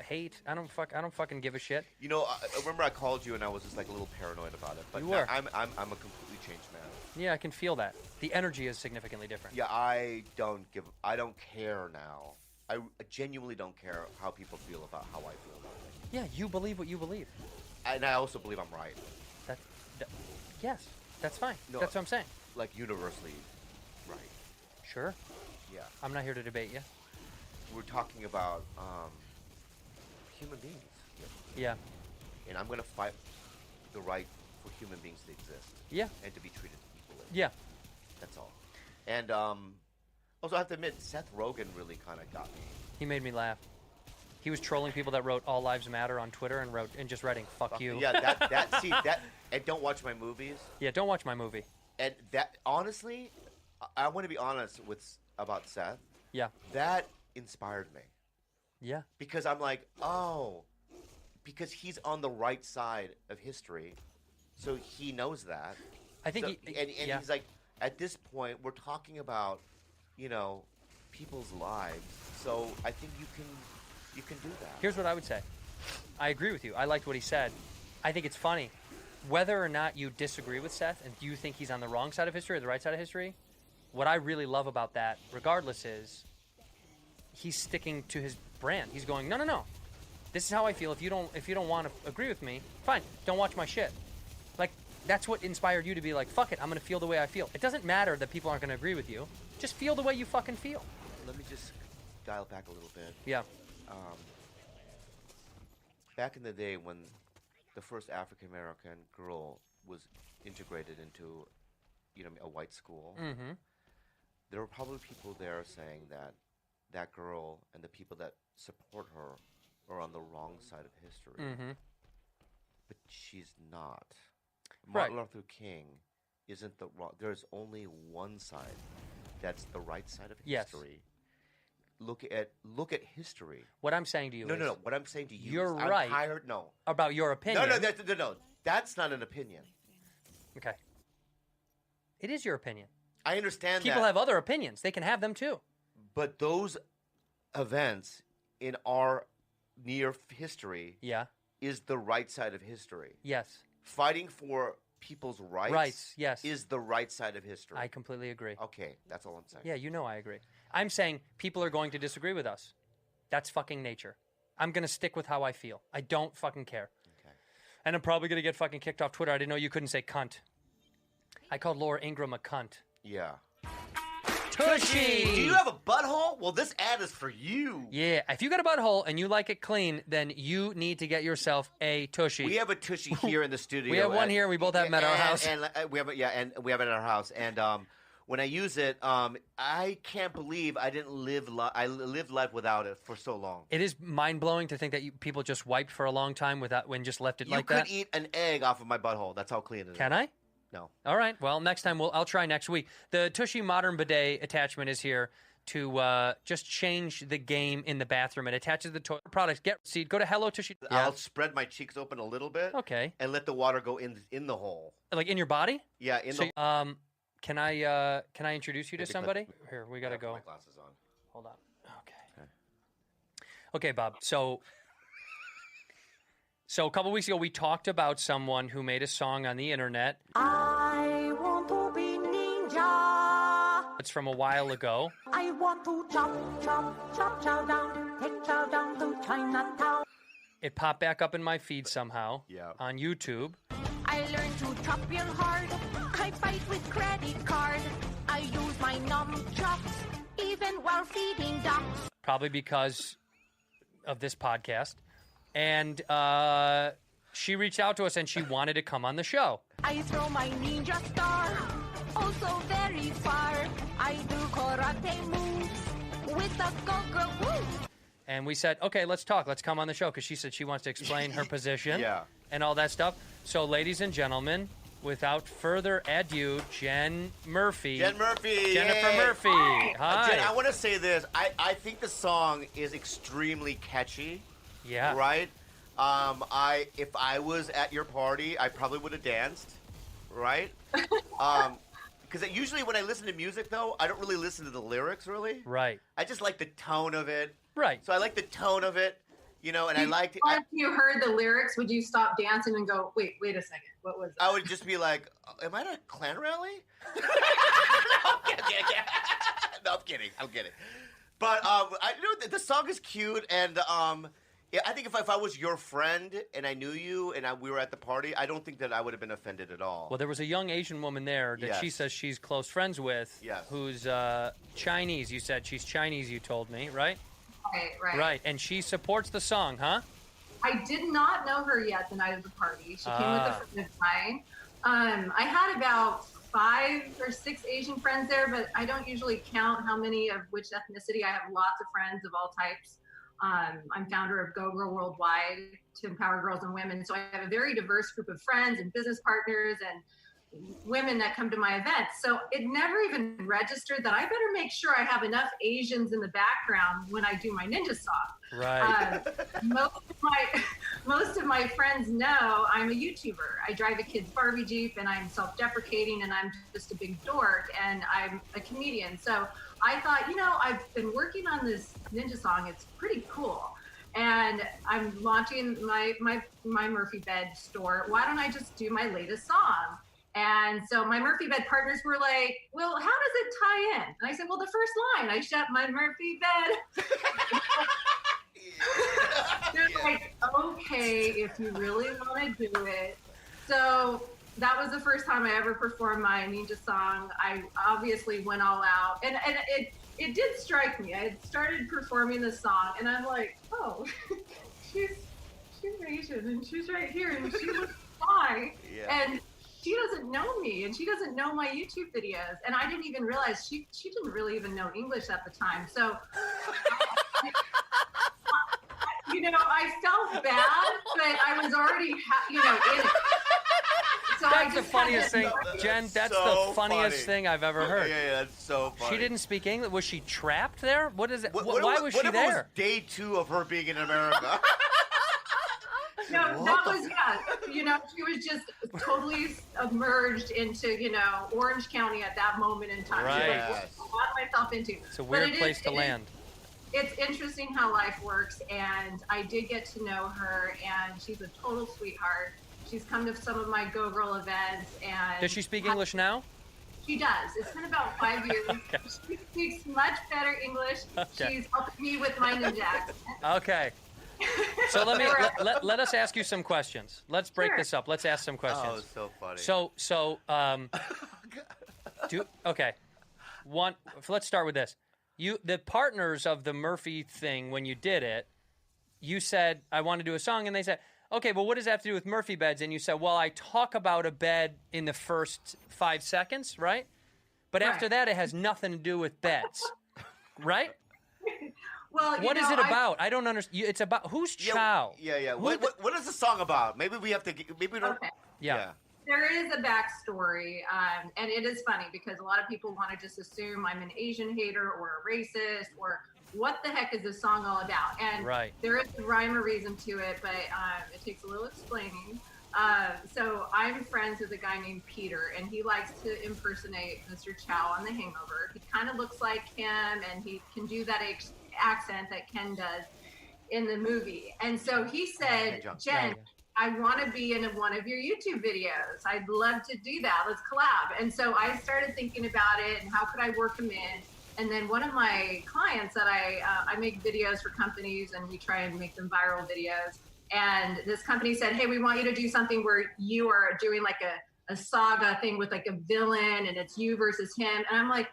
hate. I don't fucking give a shit. You know, I remember I called you and I was just like a little paranoid about it. But You were. I'm a completely changed man. Yeah, I can feel that. The energy is significantly different. Yeah, I don't care now. I genuinely don't care how people feel about how I feel about it. Yeah, you believe what you believe. And I also believe I'm right. That yes, that's fine. No. That's what I'm saying. Like universally right. Sure. Yeah. I'm not here to debate you. We're talking about human beings. Yeah. And I'm going to fight the right for human beings to exist. Yeah. And to be treated equally. Yeah. That's all. And also I have to admit, Seth Rogen really kind of got me. He made me laugh. He was trolling people that wrote "All Lives Matter" on Twitter and just writing "fuck you." Yeah, and don't watch my movies. Yeah, don't watch my movie. And that, honestly, I want to be honest about Seth. Yeah. That inspired me. Yeah. Because I'm like, because he's on the right side of history, so he knows that. I think So- and yeah. he's like, at this point, we're talking about, people's lives. So I think you can do that. Here's what I would say. I agree with you. I liked what he said. I think it's funny. Whether or not you disagree with Seth and you think he's on the wrong side of history or the right side of history, what I really love about that, regardless, is he's sticking to his brand. He's going, no. This is how I feel. If you don't want to agree with me, fine. Don't watch my shit. Like, that's what inspired you to be like, fuck it, I'm going to feel the way I feel. It doesn't matter that people aren't going to agree with you. Just feel the way you fucking feel. Let me just dial back a little bit. Yeah. Back in the day when the first African American girl was integrated into, a white school, Mm-hmm. there were probably people there saying that that girl and the people that support her are on the wrong side of history. Mm-hmm. But she's not. Right. Martin Luther King isn't the wrong. There's only one side that's the right side of Yes. history. Look at history. What I'm saying to you is No. What I'm saying to you You're is right. I'm tired. No. about your opinion. No. That's not an opinion. Okay. It is your opinion. I understand People that. have other opinions. They can have them too. But those events in our near history is the right side of history. Yes. Fighting for people's rights yes. is the right side of history. I completely agree. Okay, that's all I'm saying. Yeah, you know I agree. I'm saying people are going to disagree with us. That's fucking nature. I'm going to stick with how I feel. I don't fucking care. Okay. And I'm probably going to get fucking kicked off Twitter. I didn't know you couldn't say cunt. I called Laura Ingraham a cunt. Yeah. Tushy! Do you have a butthole? Well, this ad is for you. Yeah, if you got a butthole and you like it clean, then you need to get yourself a tushy. We have a tushy here in the studio. We have one here. We both have them at our house. And we have it at our house. And when I use it, I can't believe I didn't live. I lived life without it for so long. It is mind blowing to think that people just wiped for a long time without when just left it like that. You could eat an egg off of my butthole. That's how clean it is. Can I? No. All right. Well, next time I'll try next week. The Tushy Modern Bidet attachment is here to just change the game in the bathroom. It attaches the toilet products. Go to Hello Tushy. I'll spread my cheeks open a little bit. Okay. And let the water go in the hole. Like in your body? Yeah. Can I introduce you to somebody? Here, we gotta go. My glasses on. Hold on. Okay, Bob. So a couple weeks ago, we talked about someone who made a song on the internet. I want to be ninja. It's from a while ago. I want to chop, chop, chop, chow down, take chow down to Chinatown. It popped back up in my feed somehow on YouTube. I learned to chop real hard. I fight with credit card. I use my nunchucks even while feeding ducks. Probably because of this podcast. And she reached out to us and she wanted to come on the show. I throw my ninja star also very far. I do karate moves with a go-go woo. And we said, okay, let's talk. Let's come on the show because she said she wants to explain her position and all that stuff. So, ladies and gentlemen, without further ado, Jen Murphy. Jennifer Murphy. Hi. Jen, I want to say this. I think the song is extremely catchy. Yeah. Right? If I was at your party, I probably would have danced. Right? Because usually when I listen to music, though, I don't really listen to the lyrics, really. Right. I just like the tone of it. Right. So I like the tone of it, and I liked it. Once you heard the lyrics, would you stop dancing and go, wait a second, what was that? I would just be like, am I at a Klan rally? No, I'm kidding. But the song is cute, and I think if I was your friend and I knew you and we were at the party, I don't think that I would have been offended at all. Well, there was a young Asian woman there that she says she's close friends with, who's Chinese. You said she's Chinese, you told me, right? Right. Right, and she supports the song, huh? I did not know her yet the night of the party. She came with a friend of mine. I had about 5 or 6 Asian friends there, but I don't usually count how many of which ethnicity. I have lots of friends of all types. I'm founder of Go Girl Worldwide to empower girls and women. So I have a very diverse group of friends and business partners and women that come to my events. So it never even registered that I better make sure I have enough Asians in the background when I do my ninja song. Right. Most of my friends know I'm a YouTuber. I drive a kid's Barbie Jeep and I'm self-deprecating and I'm just a big dork and I'm a comedian. So I thought, I've been working on this ninja song. It's pretty cool. And I'm launching my Murphy Bed store. Why don't I just do my latest song? And so my Murphy Bed partners were like, well, how does it tie in? And I said, well, the first line, I shut my Murphy Bed. They're like, okay, if you really want to do it. So that was the first time I ever performed my ninja song. I obviously went all out. And it did strike me. I had started performing the song, and I'm like, oh, she's Asian, and she's right here, and she looks fine. And she doesn't know me, and she doesn't know my YouTube videos. And I didn't even realize she didn't really even know English at the time. So, I felt bad, but I was already, in it. So that's the funniest thing, Jen. That's so the funniest funny. thing I've ever heard. Yeah, that's so funny. She didn't speak English. Was she trapped there? What is it? Why was she what if there? it was day 2 of her being in America? No, that was, she was just totally submerged into, Orange County at that moment in time. Right. She's like, what am I myself into? It's a weird place to land. It's interesting how life works, and I did get to know her, and she's a total sweetheart. She's come to some of my Go Girl events, and does she speak English now? She does. It's been about 5 years. Okay. She speaks much better English. Okay. She's helping me with my ninja accent. Okay. So let us ask you some questions. Let's break this up. Let's ask some questions. Oh, so funny. Let's start with this. The partners of the Murphy thing, when you did it, you said, I want to do a song, and they said, okay, well, what does that have to do with Murphy beds? And you said, well, I talk about a bed in the first 5 seconds, right? But after that, it has nothing to do with beds, right? Well, what is it about? I don't understand. It's about who's Chow? Yeah. What is the song about? Maybe we have to. Maybe we don't. Okay. Yeah. There is a backstory, and it is funny because a lot of people want to just assume I'm an Asian hater or a racist or what the heck is this song all about? And there is a rhyme or reason to it, but it takes a little explaining. So I'm friends with a guy named Peter, and he likes to impersonate Mr. Chow on The Hangover. He kind of looks like him, and he can do that accent that Ken does in the movie. And so he said, Jen, I want to be in one of your YouTube videos. I'd love to do that. Let's collab. And so I started thinking about it and how could I work him in? And then one of my clients that I make videos for companies, and we try and make them viral videos. And this company said, hey, we want you to do something where you are doing like a saga thing with like a villain, and it's you versus him. And I'm like,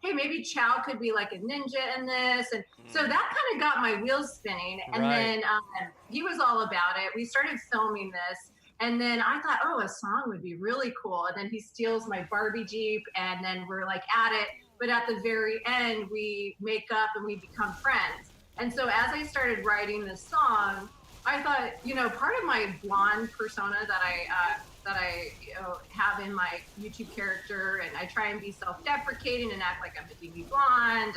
hey, maybe Chow could be like a ninja in this. And so that kind of got my wheels spinning. And then he was all about it. We started filming this. And then I thought, oh, a song would be really cool. And then he steals my Barbie Jeep, and then we're like at it. But at the very end, we make up and we become friends. And so as I started writing this song, I thought, part of my blonde persona that I have in my YouTube character, and I try and be self-deprecating and act like I'm a DB blonde,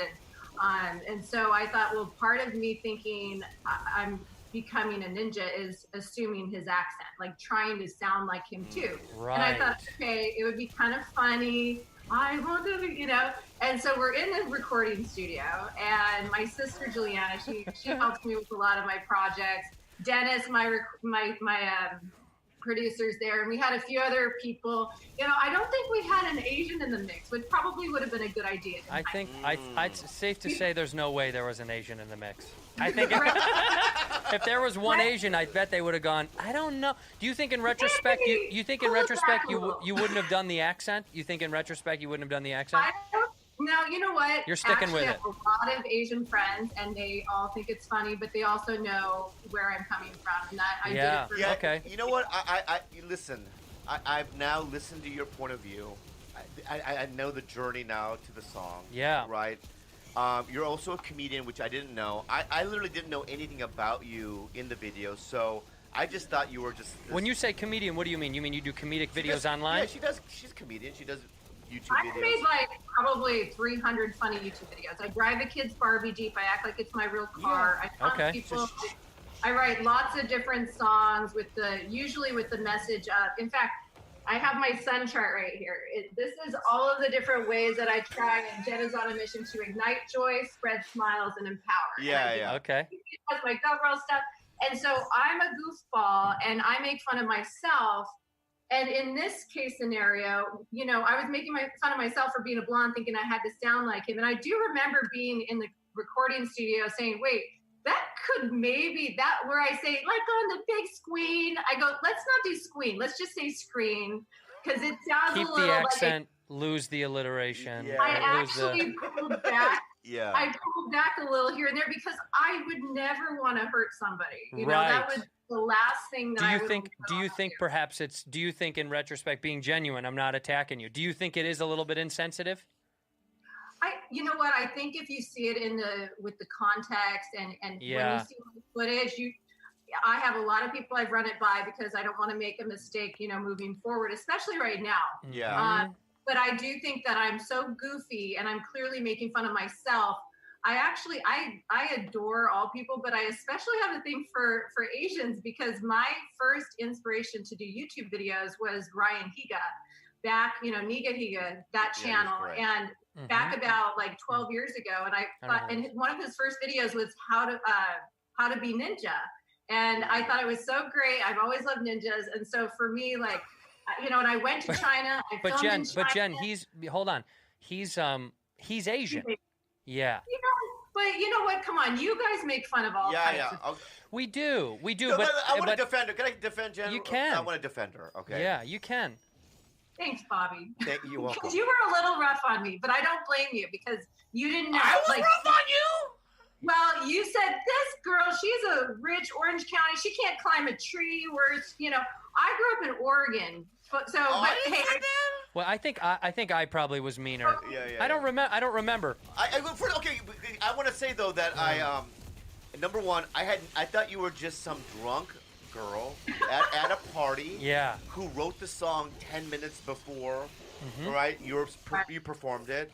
and so I thought, well, part of me thinking I'm becoming a ninja is assuming his accent, like trying to sound like him too. Right. And I thought, okay, it would be kind of funny. I want to, and so we're in the recording studio, and my sister Juliana, she helps me with a lot of my projects. Dennis, my producers there, and we had a few other people. I don't think we had an Asian in the mix, which probably would have been a good idea. I think it's safe to say there's no way there was an Asian in the mix. I think if there was one Asian, I bet they would have gone, I don't know. Do you think in retrospect, you think in retrospect you wouldn't have done the accent? You think in retrospect you wouldn't have done the accent? No, you know what? You're sticking with it. I have a lot of Asian friends, and they all think it's funny, but they also know where I'm coming from. And I did it for okay. You know what? I listen. I've now listened to your point of view. I know the journey now to the song. Yeah. Right. You're also a comedian, which I didn't know. I literally didn't know anything about you in the video, so I just thought you were just. When you say comedian, what do you mean? You mean you do comedic videos online? Yeah, she does. She's a comedian. She does YouTube videos. I've made like probably 300 funny YouTube videos. I drive a kid's Barbie Jeep. I act like it's my real car. Yeah. I talk to people. I write lots of different songs usually with the message of. In fact, I have my sun chart right here. This is all of the different ways that I try, and Jen is on a mission to ignite joy, spread smiles, and empower. Yeah. Okay. That's my Go Girl stuff. And so I'm a goofball, and I make fun of myself. And in this case scenario, I was making fun of myself for being a blonde, thinking I had to sound like him. And I do remember being in the recording studio saying, wait, that could maybe where I say, like on the big screen, I go, let's not do screen. Let's just say screen. Because it sounds Keep a little the accent, lose the alliteration. Yeah. I actually pulled back. Yeah. I pulled back a little here and there because I would never want to hurt somebody. Right. That was the last thing that I would do you think perhaps do you think in retrospect, being genuine, I'm not attacking you, do you think it is a little bit insensitive? You know what? I think if you see it with the context and when you see the footage, I have a lot of people I've run it by because I don't want to make a mistake, moving forward, especially right now. Yeah. But I do think that I'm so goofy and I'm clearly making fun of myself. I adore all people, but I especially have a thing for Asians because my first inspiration to do YouTube videos was Ryan Higa, back, Niga Higa, that channel, and back about like 12 years ago. And I thought, and one of his first videos was how to be ninja. And I thought it was so great. I've always loved ninjas. And so for me, like, and I went to China. But Jen, hold on. He's Asian. Yeah. But you know what? Come on, you guys make fun of all types. Yeah. We do. No, but I want to defend her. Can I defend Jen? You can. I want to defend her. Okay. Yeah, you can. Thanks, Bobby. You're welcome. Because you were a little rough on me, but I don't blame you because you didn't know. I was rough on you. Well, you said this girl, she's a rich Orange County. She can't climb a tree. I grew up in Oregon. Well, I think I probably was meaner. Yeah. I don't remember. I want to say though that number one, I thought you were just some drunk girl at a party. Yeah. Who wrote the song 10 minutes before, right? You performed it,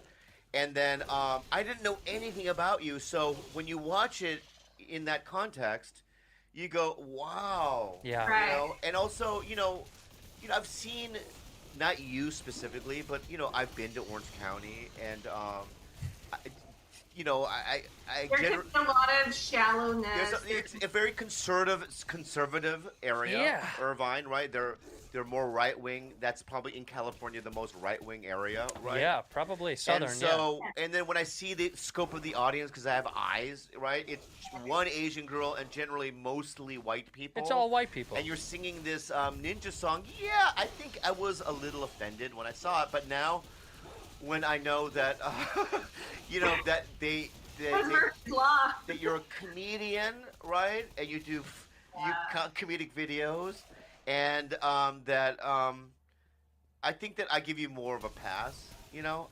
and then I didn't know anything about you. So when you watch it in that context, you go, "Wow." Yeah. Right. And also, I've seen, not you specifically, but I've been to Orange County, and there's a lot of shallowness. It's a very conservative area. Yeah. Irvine, right? They're more right wing. That's probably in California the most right wing area, right? Yeah, probably southern. And then when I see the scope of the audience, because I have eyes, right? It's one Asian girl and generally mostly white people. It's all white people. And you're singing this ninja song. Yeah, I think I was a little offended when I saw it, but now when I know that, that that you're a comedian, right? And you do comedic videos. And I think that I give you more of a pass.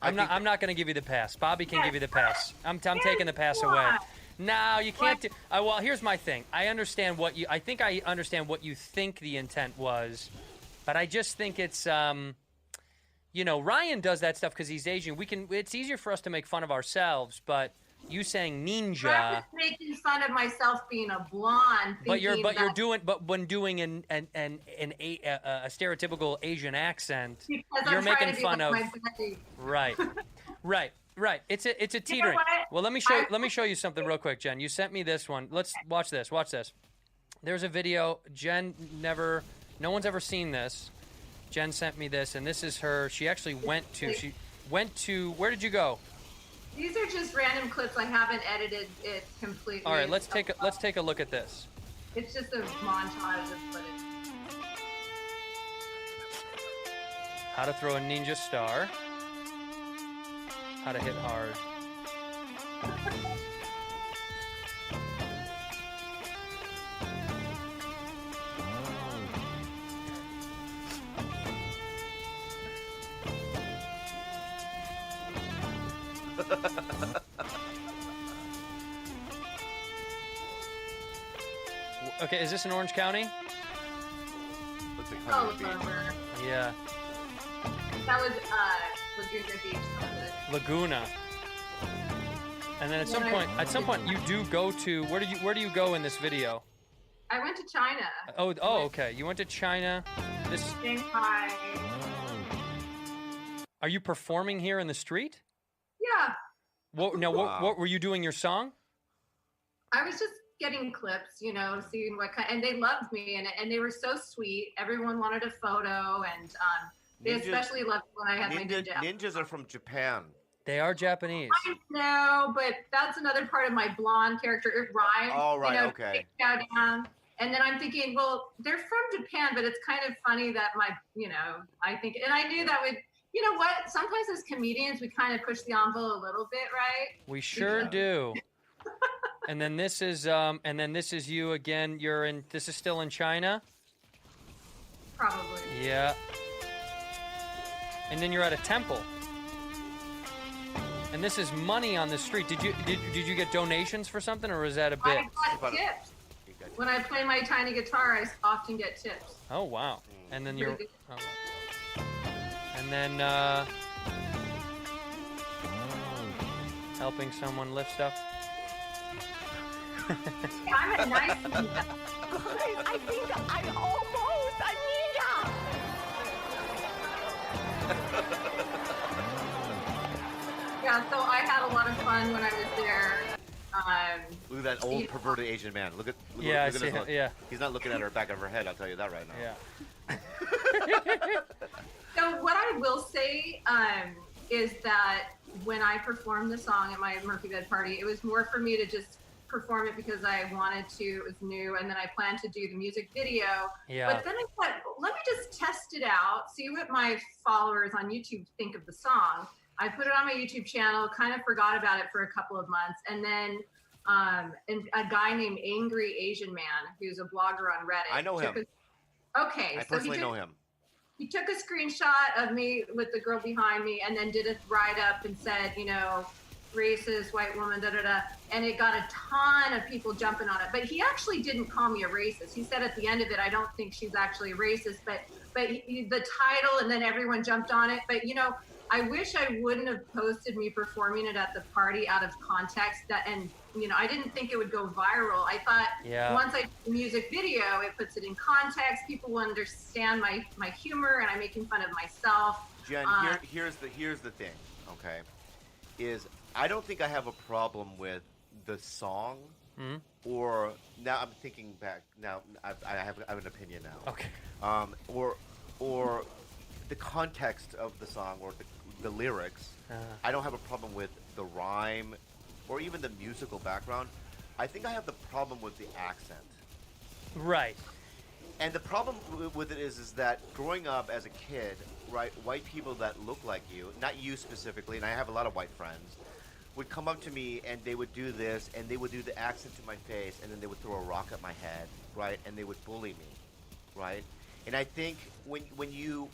I'm not going to give you the pass. Bobby can give you the pass. I'm taking the pass away. No, you can't do. Well, here's my thing. I understand I think I understand what you think the intent was, but I just think it's Ryan does that stuff because he's Asian. It's easier for us to make fun of ourselves, but. You saying ninja? I'm just making fun of myself being a blonde. But when doing a stereotypical Asian accent, you're making fun of. Right. It's a teetering. Well, let me show you something real quick, Jen. You sent me this one. Let's watch this. Watch this. There's a video. Jen no one's ever seen this. Jen sent me this, and this is her. She actually went to. Where did you go? These are just random clips. I haven't edited it completely. All right, let's take a look at this. It's just a montage of footage. How to throw a ninja star. How to hit hard. Okay, is this in Orange County? Looks like Yeah. That was Laguna Beach. Laguna. And then at some point you do go to where do you go in this video? I went to China. Oh, okay. You went to China. Shanghai. Are you performing here in the street? Yeah. What were you doing your song? I was just getting clips, seeing what kind, and they loved me, and they were so sweet. Everyone wanted a photo, and they especially loved when I had my ninja. Ninjas are from Japan. They are Japanese. I know, but that's another part of my blonde character. It rhymes. Oh, right, okay. Down. And then I'm thinking, well, they're from Japan, but it's kind of funny that I think, and I knew that would. You know what? Sometimes as comedians, we kind of push the envelope a little bit, right? We sure do. And then this is you again. This is still in China? Probably. Yeah. And then you're at a temple. And this is money on the street. Did you get donations for something, or was that a bit? I got tips. When I play my tiny guitar, I often get tips. Oh wow! And then you're. Oh, and then. Helping someone lift stuff. I'm a nice. Guys, I think I need ya. Yeah, so I had a lot of fun when I was there. Look at that old perverted Asian man. Look at Yeah, look I at see his him, look. yeah. He's not looking at her back of her head. I'll tell you that right now. Yeah. So what I will say is that when I performed the song at my Murphy Bed party, it was more for me to just perform it because I wanted to. It was new, and then I planned to do the music video. Yeah. But then I thought, let me just test it out, see what my followers on YouTube think of the song. I put it on my YouTube channel, kind of forgot about it for a couple of months, and then and a guy named Angry Asian Man, who's a blogger on Reddit. I know him. Okay, I personally know him. He took a screenshot of me with the girl behind me and then did a write-up and said, you know, racist, white woman, da-da-da. And it got a ton of people jumping on it. But he actually didn't call me a racist. He said at the end of it, I don't think she's actually a racist. But the title, and then everyone jumped on it. But, you know, I wish I wouldn't have posted me performing it at the party out of context. And, you know, I didn't think it would go viral. I thought once I do the music video, it puts it in context. People will understand my humor, and I'm making fun of myself. Jen, here's the thing, okay? Is I don't think I have a problem with the song, or now I'm thinking back. Now I have an opinion now. Okay. Or the context of the song or the lyrics. I don't have a problem with the rhyme or even the musical background. I think I have the problem with the accent. Right. And the problem with it is that growing up as a kid, right, white people that look like you, not you specifically, and I have a lot of white friends, would come up to me and they would do this, and they would do the accent to my face, and then they would throw a rock at my head, right, and they would bully me, right? And I think when you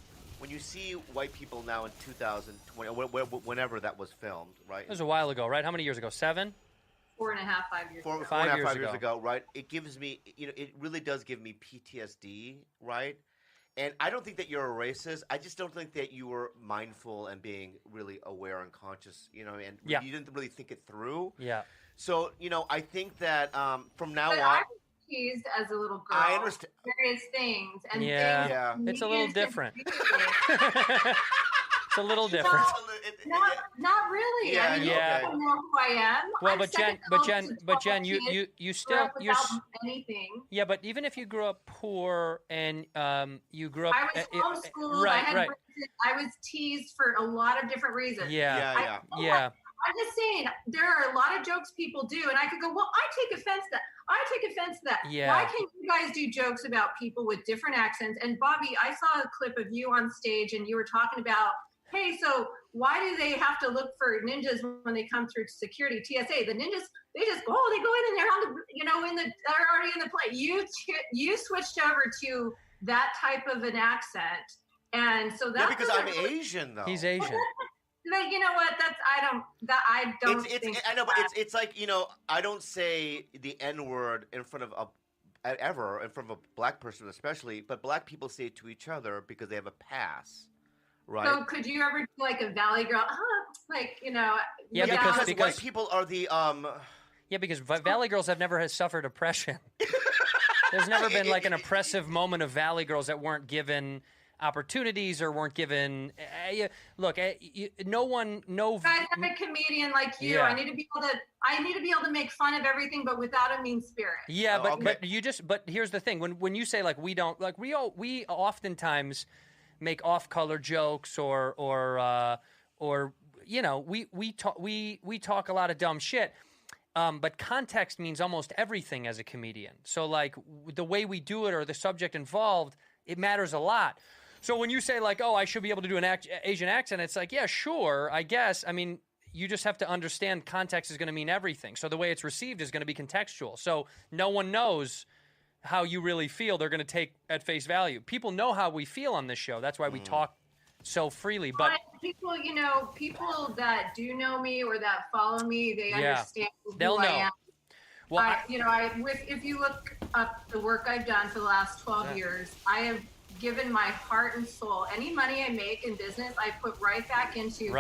see white people now in 2020, whenever that was filmed, right? It was a while ago, right? How many years ago? 7? 4.5, 5 years ago. 4.5 years ago, right? It gives me, you know, it really does give me PTSD, right? And I don't think that you're a racist. I just don't think that you were mindful and being really aware and conscious, you know, and you didn't really think it through. Yeah. So, you know, I think that from now on, I was teased as a little girl. I understand various things, and it's a little different. It's a little different. Not really. Yeah, I mean, you don't know who I am. Well, I'm but Jen, you still anything. Yeah, but even if you grew up poor and you grew up, I was homeschooled. right, I had braces. I was teased for a lot of different reasons. Yeah. I'm just saying, there are a lot of jokes people do, and I could go, well, I take offense to that. I take offense to that. Yeah. Why can't you guys do jokes about people with different accents? And Bobby, I saw a clip of you on stage, and you were talking about, hey, so why do they have to look for ninjas when they come through security, TSA? The ninjas, they just go, they go in and they're on the, you know, they're already in the plane. You switched over to that type of an accent, and so that's because I'm Asian, though. He's Asian. But you know what? I don't think. I know, but it's like, you know, I don't say the N-word in front of ever in front of a black person, especially. But black people say it to each other because they have a pass, right? So could you ever do like a Valley Girl? Like, you know? Yeah, because white people are the Yeah, because Valley Girls have never suffered oppression. There's never been like an oppressive moment of Valley Girls that weren't given opportunities or weren't given. No one. Guys, I'm a comedian like you. Yeah. I need to be able to make fun of everything, but without a mean spirit. Yeah, but here's the thing: when you say like we don't like we oftentimes make off-color jokes or you know we talk a lot of dumb shit. But context means almost everything as a comedian. So like the way we do it or the subject involved, it matters a lot. So when you say like, oh, I should be able to do an Asian accent, it's like, yeah, sure, I guess. I mean, you just have to understand context is going to mean everything. So the way it's received is going to be contextual. So no one knows how you really feel. They're going to take at face value. People know how we feel on this show. That's why we talk so freely. But people, you know, people that do know me or that follow me, they understand They'll who know. I am. Well, if you look up the work I've done for the last 12 years, I have given my heart and soul. Any money I make in business, I put right back into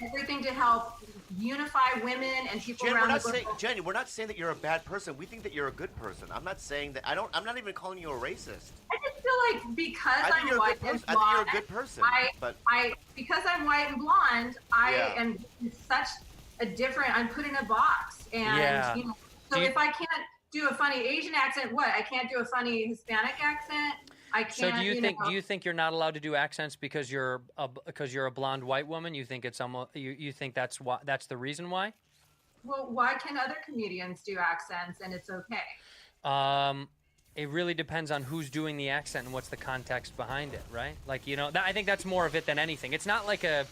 everything to help unify women and people Jen, around we're the world. Jenny, we're not saying that you're a bad person. We think that you're a good person. I'm not saying that. I'm not even calling you a racist. I just feel like because I'm white and blonde, I think you're a good person. Because I'm white and blonde, I am such a different. I'm put in a box, and you know, so if I can't do a funny Asian accent, what? I can't do a funny Hispanic accent. I can't. So do you think you're not allowed to do accents because you're a blonde white woman? You think it's almost you think that's the reason why? Well, why can other comedians do accents and it's okay? It really depends on who's doing the accent and what's the context behind it, right? Like, you know, I think that's more of it than anything. It's not like a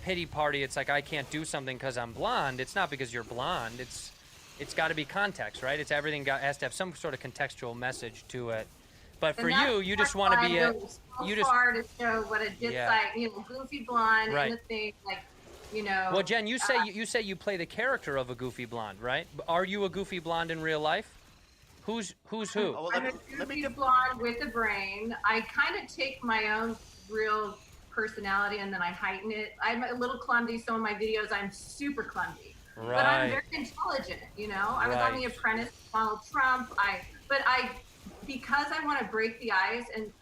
pity party. It's like I can't do something because I'm blonde. It's not because you're blonde. It's got to be context, right? It's everything has to have some sort of contextual message to it. But for you just want to be far to show what it gets like, you know, goofy blonde and the thing, like, you know. Well, Jen, you say you play the character of a goofy blonde, right? Are you a goofy blonde in real life? Who's who? Oh, well, I'm a goofy blonde with a brain. I kind of take my own real personality and then I heighten it. I'm a little clumsy, so in my videos I'm super clumsy. Right. But I'm very intelligent, you know. I was on The Apprentice with Donald Trump. Because I want to break the ice and,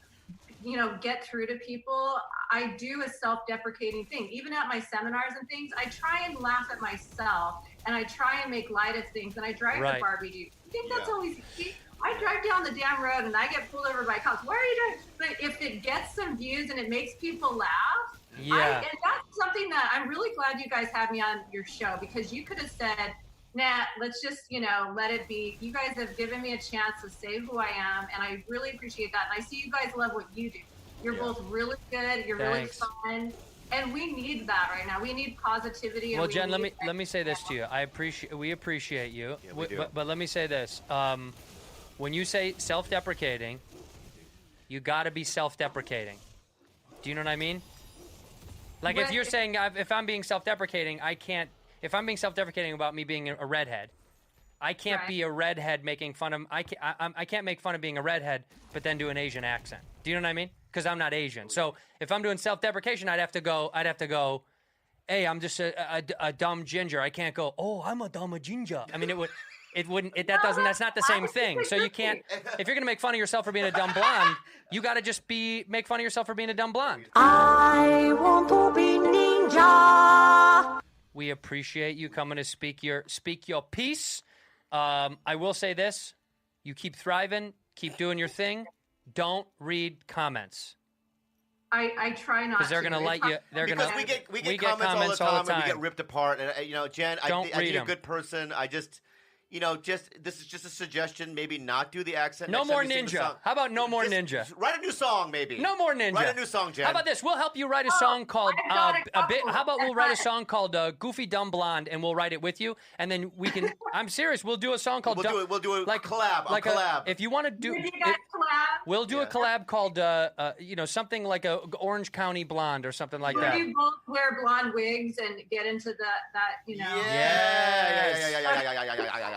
you know, get through to people, I do a self-deprecating thing. Even at my seminars and things, I try and laugh at myself and I try and make light of things and I drive the Barbie dude. I think that's always easy. I drive down the damn road and I get pulled over by cops. Why are you driving? But if it gets some views and it makes people laugh, and that's something that I'm really glad you guys had me on your show, because you could have said, nah, let's just, you know, let it be. You guys have given me a chance to say who I am, and I really appreciate that. And I see you guys love what you do. You're both really good. You're really fun. And we need that right now. We need positivity. Well, Jen, let me say this to you. We appreciate you. Yeah, we do. But let me say this. When you say self-deprecating, you got to be self-deprecating. Do you know what I mean? Like, if you're saying, if I'm being self-deprecating, I can't. If I'm being self-deprecating about me being a redhead, I can't be a redhead making fun of. I can't make fun of being a redhead, but then do an Asian accent. Do you know what I mean? Because I'm not Asian. So if I'm doing self-deprecation, I'd have to go. Hey, I'm just a dumb ginger. I can't go. Oh, I'm a dumb ginger. I mean, that's not the same thing. So you can't. If you're gonna make fun of yourself for being a dumb blonde, you got to just make fun of yourself for being a dumb blonde. I want to be ninja. We appreciate you coming to speak your piece. I will say this: you keep thriving, keep doing your thing. Don't read comments. I try not to. Because they're going to light you. We get comments all the time. And we get ripped apart. And you know, Jen, I think you're a good person. This is just a suggestion. Maybe not do the accent. No more ninja. How about no more ninja? Write a new song, maybe. No more ninja. Write a new song, Jen. How about this? We'll help you write a song called How about we'll write a song called Goofy Dumb Blonde, and we'll write it with you, and then we can. I'm serious. We'll do a song called. We'll do a collab. If you want to do, we'll do a collab called something like a Orange County Blonde or something like that. You both wear blonde wigs and get into that. Yeah.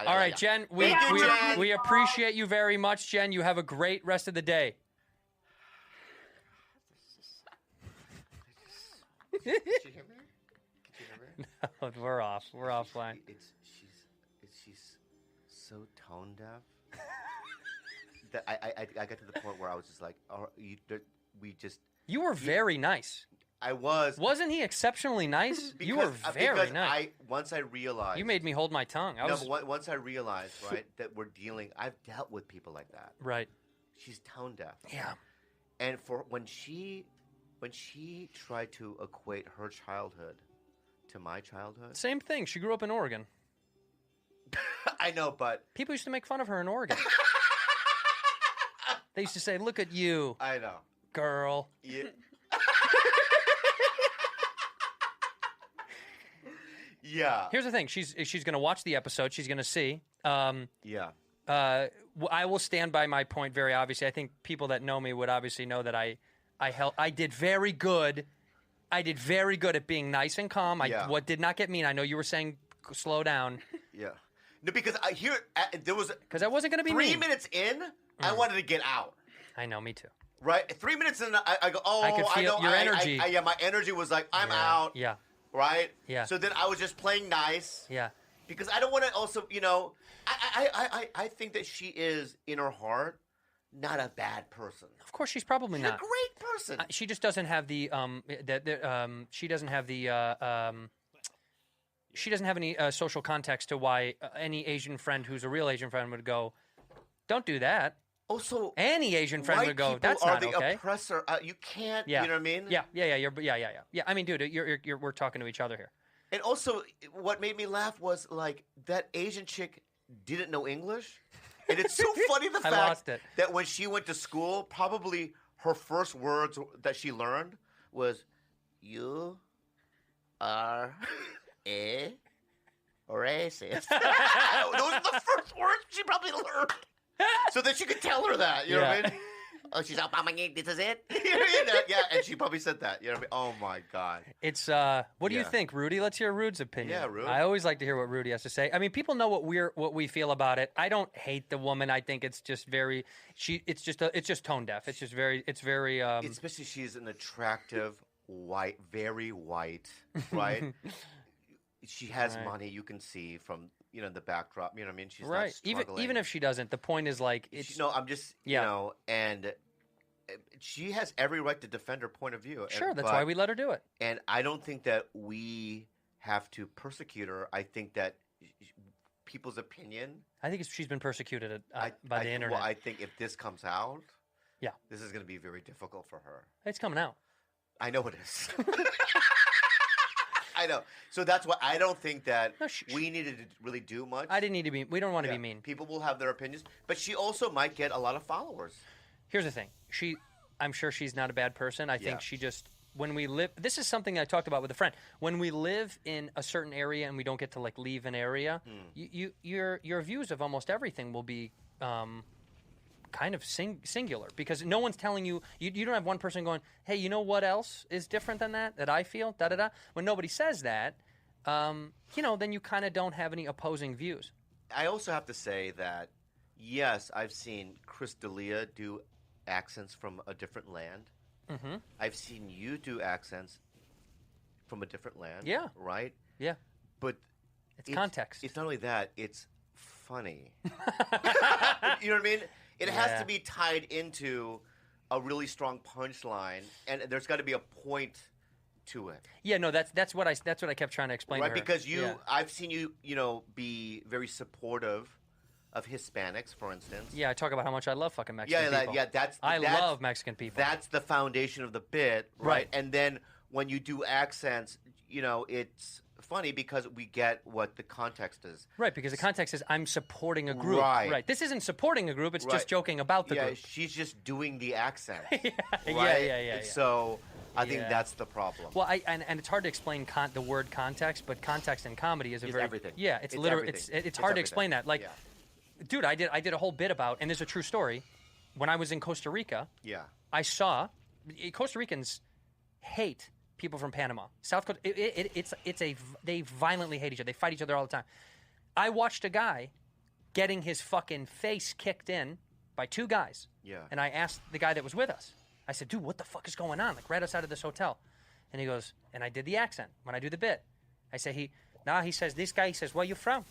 All right, Jen, we appreciate you very much, Jen. You have a great rest of the day. Did you hear me? No, we're off. We're offline. She's so tone deaf that I got to the point where I was just like, You were very nice. I was. Wasn't he exceptionally nice? You were very nice. Once I realized. You made me hold my tongue. Once I realized, right, that I've dealt with people like that. Right. She's tone deaf. Yeah. And when she tried to equate her childhood to my childhood. Same thing. She grew up in Oregon. I know, but. People used to make fun of her in Oregon. They used to say, look at you. I know. Girl. Yeah. Yeah. Here's the thing. She's going to watch the episode. She's going to see. Yeah. I will stand by my point very obviously. I think people that know me would obviously know that I did very good. I did very good at being nice and calm. What did not get mean. I know you were saying slow down. Yeah. No, because there was. Because I wasn't going to be 3 mean. minutes in, I wanted to get out. I know, me too. Right? 3 minutes in, I go, oh, I could feel your energy. My energy was like, I'm out. Yeah. right? Yeah. So then I was just playing nice. Yeah. Because I don't want to also, I think that she is, in her heart, not a bad person. Of course, she's probably She's not. a great person. She just doesn't have the she doesn't have the she doesn't have any social context to why any Asian friend who's a real Asian friend would go, don't do that. Also, any Asian friend white would go, people that's are not the okay. oppressor. You can't. Yeah. You know what I mean? Yeah. Yeah. I mean, dude, we're talking to each other here. And also, what made me laugh was like that Asian chick didn't know English, and it's so funny the fact that when she went to school, probably her first words that she learned was, "You are a racist." Those are the first words she probably learned, so that she could tell her that. You know what I mean? Oh, she's out. This is it. Yeah, and she probably said that. You know what I mean? Oh my God. It's what do you think, Rudy? Let's hear Rude's opinion. Yeah, Rude. I always like to hear what Rudy has to say. I mean, people know what we feel about it. I don't hate the woman. I think it's just very it's just tone deaf. It's just very especially she's an attractive white, very white, right? She has money. You can see from the backdrop. You know what I mean? She's not struggling. Even if she doesn't, the point is like it's. I'm just and she has every right to defend her point of view. Sure, that's why we let her do it. And I don't think that we have to persecute her. I think that people's opinion. I think she's been persecuted by the internet. Well, I think if this comes out, yeah, this is going to be very difficult for her. It's coming out. I know it is. I know. So that's why I don't think that we needed to really do much. I didn't need to be. We don't want to be mean. People will have their opinions, but she also might get a lot of followers. Here's the thing. I'm sure she's not a bad person. I think she just, when we live, this is something I talked about with a friend. When we live in a certain area and we don't get to like leave an area, your views of almost everything will be kind of singular because no one's telling you, you don't have one person going, hey, you know what else is different than that I feel, da-da-da. When nobody says that, then you kind of don't have any opposing views. I also have to say that, yes, I've seen Chris D'Elia do accents from a different land. Mm-hmm. I've seen you do accents from a different land. Yeah. Right? Yeah. But it's context. It's not only that, it's funny. You know what I mean? It has to be tied into a really strong punchline, and there's got to be a point to it. Yeah, no, that's what I kept trying to explain to her. Right, because I've seen you, be very supportive of Hispanics, for instance. Yeah, I talk about how much I love fucking Mexican people. I love Mexican people. That's the foundation of the bit, right? And then when you do accents, it's funny because we get what the context is. Right, because the context is I'm supporting a group. Right. This isn't supporting a group, it's just joking about the group. Yeah, she's just doing the accent. Yeah. So I think that's the problem. Well, and it's hard to explain the word context, but context in comedy is everything. Yeah, it's literally it's hard to explain that. Like, dude, I did a whole bit about, and there's a true story. When I was in Costa Rica, I saw Costa Ricans hate people from Panama. South Coast, they violently hate each other. They fight each other all the time. I watched a guy getting his fucking face kicked in by two guys. Yeah. And I asked the guy that was with us. I said, dude, what the fuck is going on? Like right outside of this hotel. And he goes, and I did the accent when I do the bit. I say, he says, this guy, he says, where you from?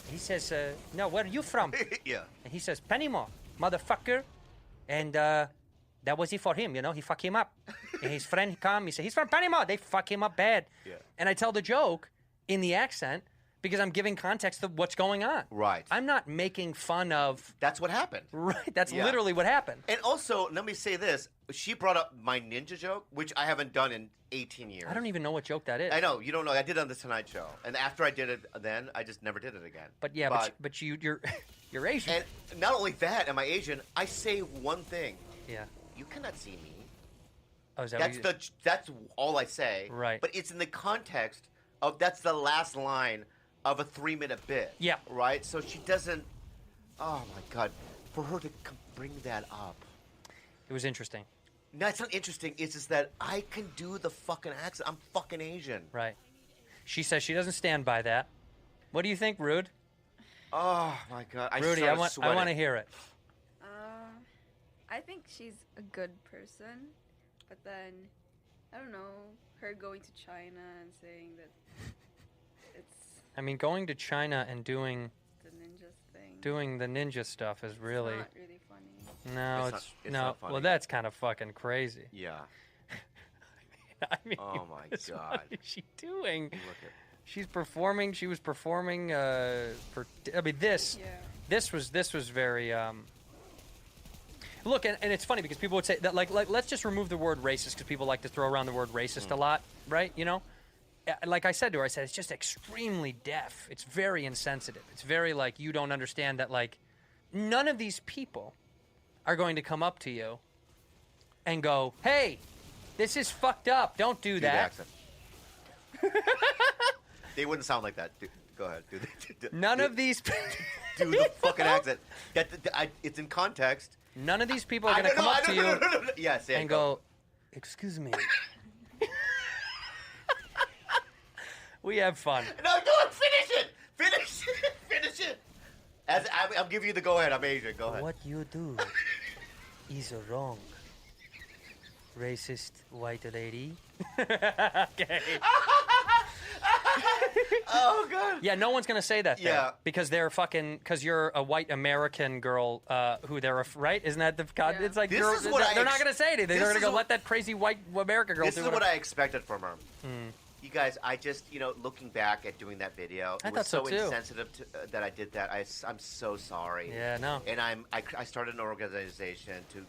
He says, no, where are you from? Yeah. And he says, Panama, motherfucker. And that was it for him, he fuck him up. And his friend come, he said, he's from Panama. They fuck him up bad. Yeah. And I tell the joke in the accent because I'm giving context of what's going on. Right. I'm not making fun of... That's what happened. Right. That's literally what happened. And also, let me say this. She brought up my ninja joke, which I haven't done in 18 years. I don't even know what joke that is. I know. You don't know. I did it on The Tonight Show. And after I did it then, I just never did it again. But you're Asian. And not only that, am I Asian, I say one thing. Yeah. You cannot see me. Oh, is that that's all I say. Right. But it's in the context of that's the last line of a 3-minute bit. Yeah. Right? So she doesn't... Oh, my God. For her to bring that up. It was interesting. No, it's not interesting. It's just that I can do the fucking accent. I'm fucking Asian. Right. She says she doesn't stand by that. What do you think, Rude? Oh, my God. Rudy, I want to hear it. I think she's a good person, but then I don't know, her going to China and saying that it's I mean, going to China and doing the ninja thing. the ninja stuff is really It's not really funny. no, It's no. not funny. Well, that's kind of fucking crazy. Yeah. I mean, Oh my God. what is she doing? Look at. She's performing. She was performing for. I mean, this. Yeah. This was very. Look, and it's funny because people would say that like let's just remove the word racist because people like to throw around the word racist a lot, right? You know, like I said to her, I said it's just extremely deaf. It's very insensitive. It's very like you don't understand that like none of these people are going to come up to you and go, "Hey, this is fucked up. Don't do Do the that." accent. They wouldn't sound like that. Go ahead. None of these. Do the fucking accent. It's in context. None of these people are going to come up to you Yeah, say it, and go, "Excuse me." We have fun. No, finish it. Finish it. I'll give you the go ahead. I'm Asian. Go ahead. What you do is wrong. Racist white lady. Okay. Oh god. Yeah, no one's gonna say that. There Yeah. because they're fucking. Because you're a white American girl who they're right. Isn't that the? God, Yeah. it's like This girl, is what they're I not ex- gonna say anything. this They're gonna is go what- let that crazy white American girl This do is it. what I expected from her. You guys, I just, looking back at doing that video, I it was thought so, too. insensitive that I did that. I'm so sorry. Yeah, no. And I started an organization to,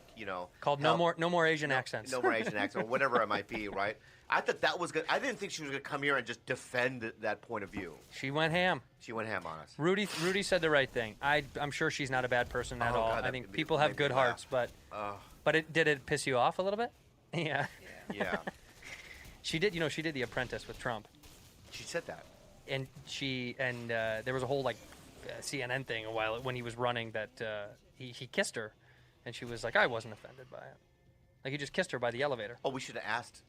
Called help- no more Asian accents. No more Asian accent, or whatever it might be, right? I thought that was good. I didn't think she was going to come here and just defend that point of view. She went ham. She went ham on us. Rudy said the right thing. I'm sure she's not a bad person at Oh, all. God, I that think made me- people have made me good laugh. hearts, but Oh, did it piss you off a little bit? Yeah. yeah. She did. She did The Apprentice with Trump, She said that. and there was a whole like CNN thing when he was running that he kissed her, and she was like, I wasn't offended by it. Like he just kissed her by the elevator. Oh, we should have asked.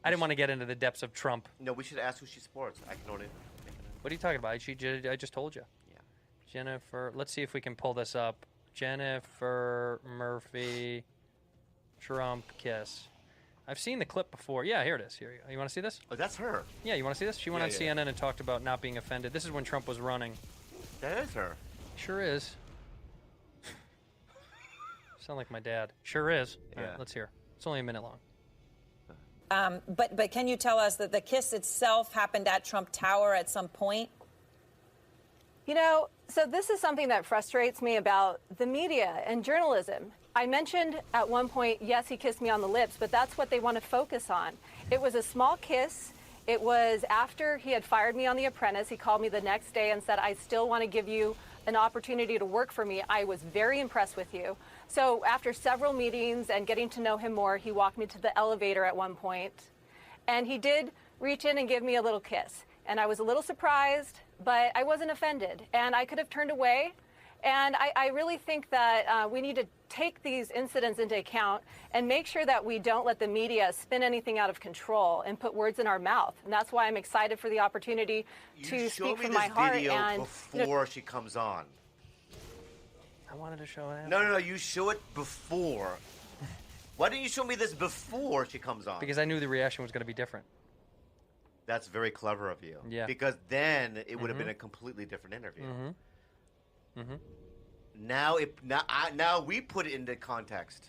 I didn't want to get into the depths of Trump. No, we should have asked who she supports. I can only. What are you talking about? I just told you. Yeah. Jennifer. Let's see if we can pull this up. Jennifer Murphy, Trump kiss. I've seen the clip before. Yeah, here it is. Here you go. You want to see this? Oh, that's her. Yeah, you want to see this? She went Yeah, on yeah. CNN and talked about not being offended. This is when Trump was running. That is her. Sure is. Sound like my dad. Sure is. All right, Yeah. let's hear. It's only a minute long. But can you tell us that the kiss itself happened at Trump Tower at some point? So this is something that frustrates me about the media and journalism. I mentioned at one point, yes, he kissed me on the lips, but that's what they want to focus on. It was a small kiss. It was after he had fired me on The Apprentice. He called me the next day and said, I still want to give you an opportunity to work for me. I was very impressed with you. So after several meetings and getting to know him more, he walked me to the elevator at one point, and he did reach in and give me a little kiss. And I was a little surprised, but I wasn't offended. And I could have turned away. And I really think that we need to take these incidents into account and make sure that we don't let the media spin anything out of control and put words in our mouth. And that's why I'm excited for the opportunity to speak from my heart. You show me this video And before she comes on. I wanted to show it. No. You show it before. Why didn't you show me this before she comes on? Because I knew the reaction was going to be different. That's very clever of you. Yeah. Because then it would have been a completely different interview. Now we put it into context.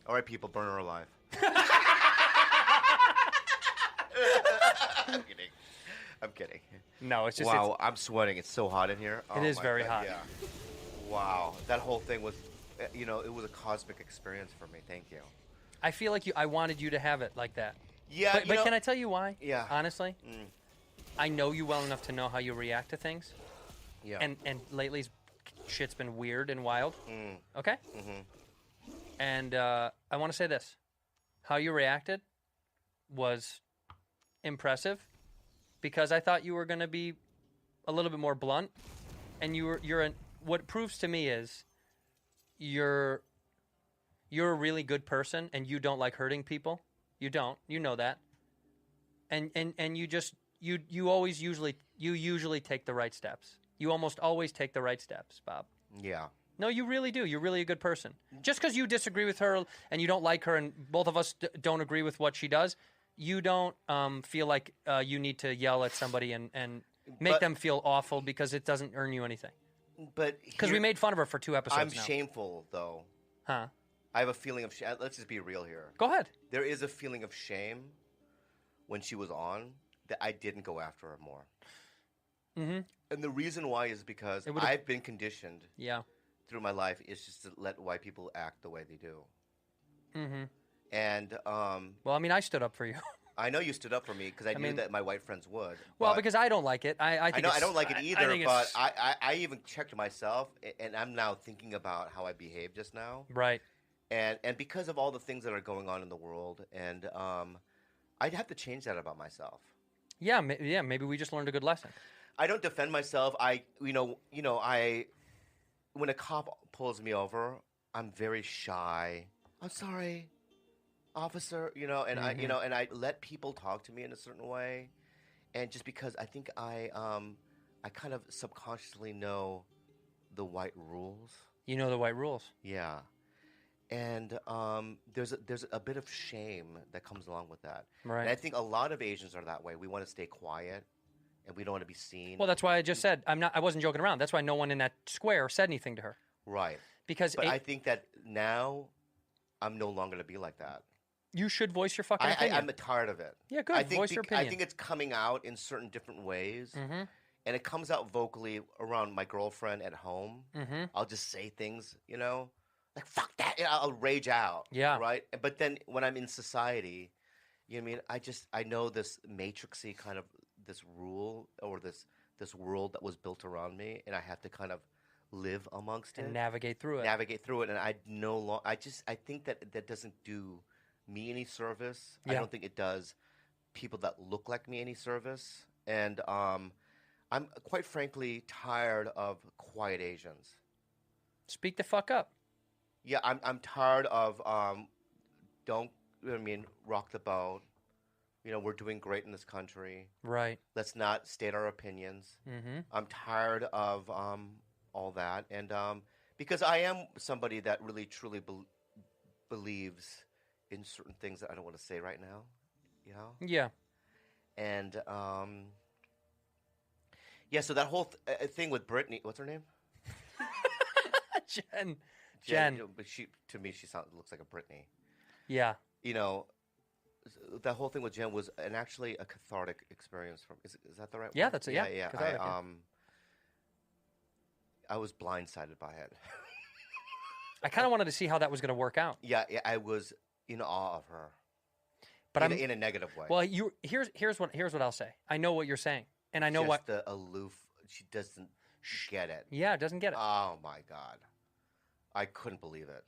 All right, people, burn her alive. I'm kidding. No, it's just Wow, I'm sweating. It's so hot in here. It is my very God, hot. Yeah. Wow, that whole thing was, it was a cosmic experience for me. Thank you. I feel like I wanted you to have it like that. Yeah, But can I tell you why? Yeah. Honestly, I know you well enough to know how you react to things. Yeah. And lately, shit's been weird and wild. Okay. And I want to say this: how you reacted was impressive, because I thought you were going to be a little bit more blunt, and what it proves to me is you're a really good person, and you don't like hurting people. You don't. You know that. And you usually take the right steps. You almost always take the right steps, Bob. Yeah. No, you really do. You're really a good person. Just because you disagree with her and you don't like her, and both of us don't agree with what she does, you don't feel like you need to yell at somebody and make them feel awful because it doesn't earn you anything. But because we made fun of her for 2 episodes. I'm now. shameful though. Huh? I have a feeling of shame. Let's just be real here. Go ahead. There is a feeling of shame when she was on that I didn't go after her more. Mm-hmm. And the reason why is because I've been conditioned. Yeah. Through my life is just to let white people act the way they do. Mm-hmm. And well, I mean, I stood up for you. I know you stood up for me because I knew that my white friends would. Well, because I don't like it. I think I don't like it either. But I even checked myself, and I'm now thinking about how I behaved just now. Right. And because of all the things that are going on in the world, and I'd have to change that about myself. Yeah. Maybe we just learned a good lesson. I don't defend myself. When a cop pulls me over, I'm very shy. I'm sorry, officer. And I let people talk to me in a certain way, and just because I think I kind of subconsciously know the white rules. You know the white rules. Yeah, and there's a bit of shame that comes along with that. Right. And I think a lot of Asians are that way. We want to stay quiet. And we don't want to be seen. Well, that's why I just said I wasn't joking around. That's why no one in that square said anything to her. Right. Because I think that now I'm no longer going to be like that. You should voice your fucking opinion. I'm tired of it. Yeah, good. Voice your opinion. I think it's coming out in certain different ways. Mm-hmm. And it comes out vocally around my girlfriend at home. Mm-hmm. I'll just say things, like, fuck that. I'll rage out. Yeah. Right? But then when I'm in society, you know what I mean? I know this matrixy kind of this rule or this world that was built around me, and I have to kind of live amongst it and navigate through it. And I think that doesn't do me any service. Yeah. I don't think it does people that look like me any service. And I'm quite frankly tired of quiet Asians. Speak the fuck up. Yeah, I'm tired of rock the boat. We're doing great in this country. Right. Let's not state our opinions. Mm-hmm. I'm tired of all that. And because I am somebody that really, truly believes in certain things that I don't want to say right now. Yeah. And, so that whole thing with Brittany, what's her name? Jen. But to me, she looks like a Brittany. Yeah. That whole thing with Jen was actually a cathartic experience. Is that the right word? Yeah, that's it. Yeah. Cathartic, I was blindsided by it. I kind of wanted to see how that was going to work out. Yeah, I was in awe of her. But in a negative way. Well, here's what I'll say. I know what you're saying, and I know just the aloof. She doesn't get it. Yeah, doesn't get it. Oh my God, I couldn't believe it.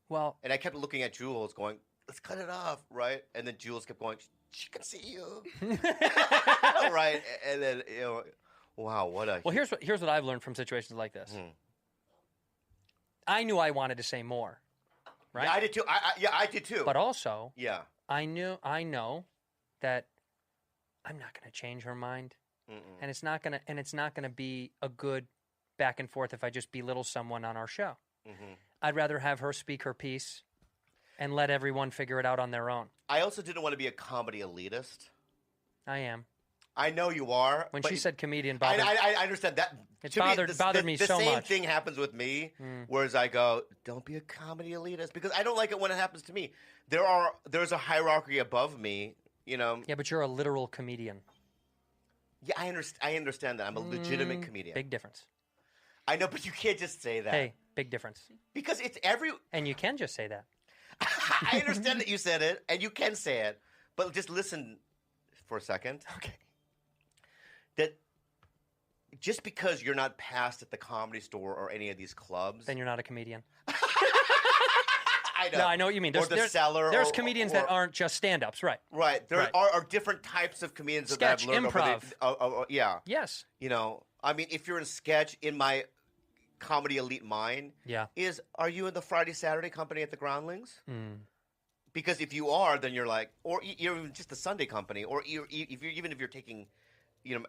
Well, and I kept looking at Jules, going, "Let's cut it off, right?" And then Jules kept going, "She can see you, right?" And then wow, what a. Well, here's what I've learned from situations like this. I knew I wanted to say more, right? Yeah, I did too. I did too. But also, yeah, I know that I'm not going to change her mind, and it's not gonna be a good back and forth if I just belittle someone on our show. Mm-hmm. I'd rather have her speak her piece and let everyone figure it out on their own. I also didn't want to be a comedy elitist. I am. I know you are. When she said comedian, I understand that. It bothered me so much. The same thing happens with me, whereas I go, don't be a comedy elitist, because I don't like it when it happens to me. There's a hierarchy above me, Yeah, but you're a literal comedian. Yeah, I understand that. I'm a legitimate comedian. Big difference. I know, but you can't just say that. Hey, big difference. Because it's And you can just say that. I understand that you said it, and you can say it, but just listen for a second. Okay. That just because you're not passed at the Comedy Store or any of these clubs, then you're not a comedian. I know. No, I know what you mean. There's Cellar. There's comedians that aren't just stand-ups, right? Right. There are different types of comedians Sketch, that I've learned improv. over the yeah. Yes. I mean, if you're in sketch, in my comedy elite mind, are you in the Friday Saturday company at the Groundlings? Because if you are, then you're like, or you're just the Sunday company, or even if you're taking,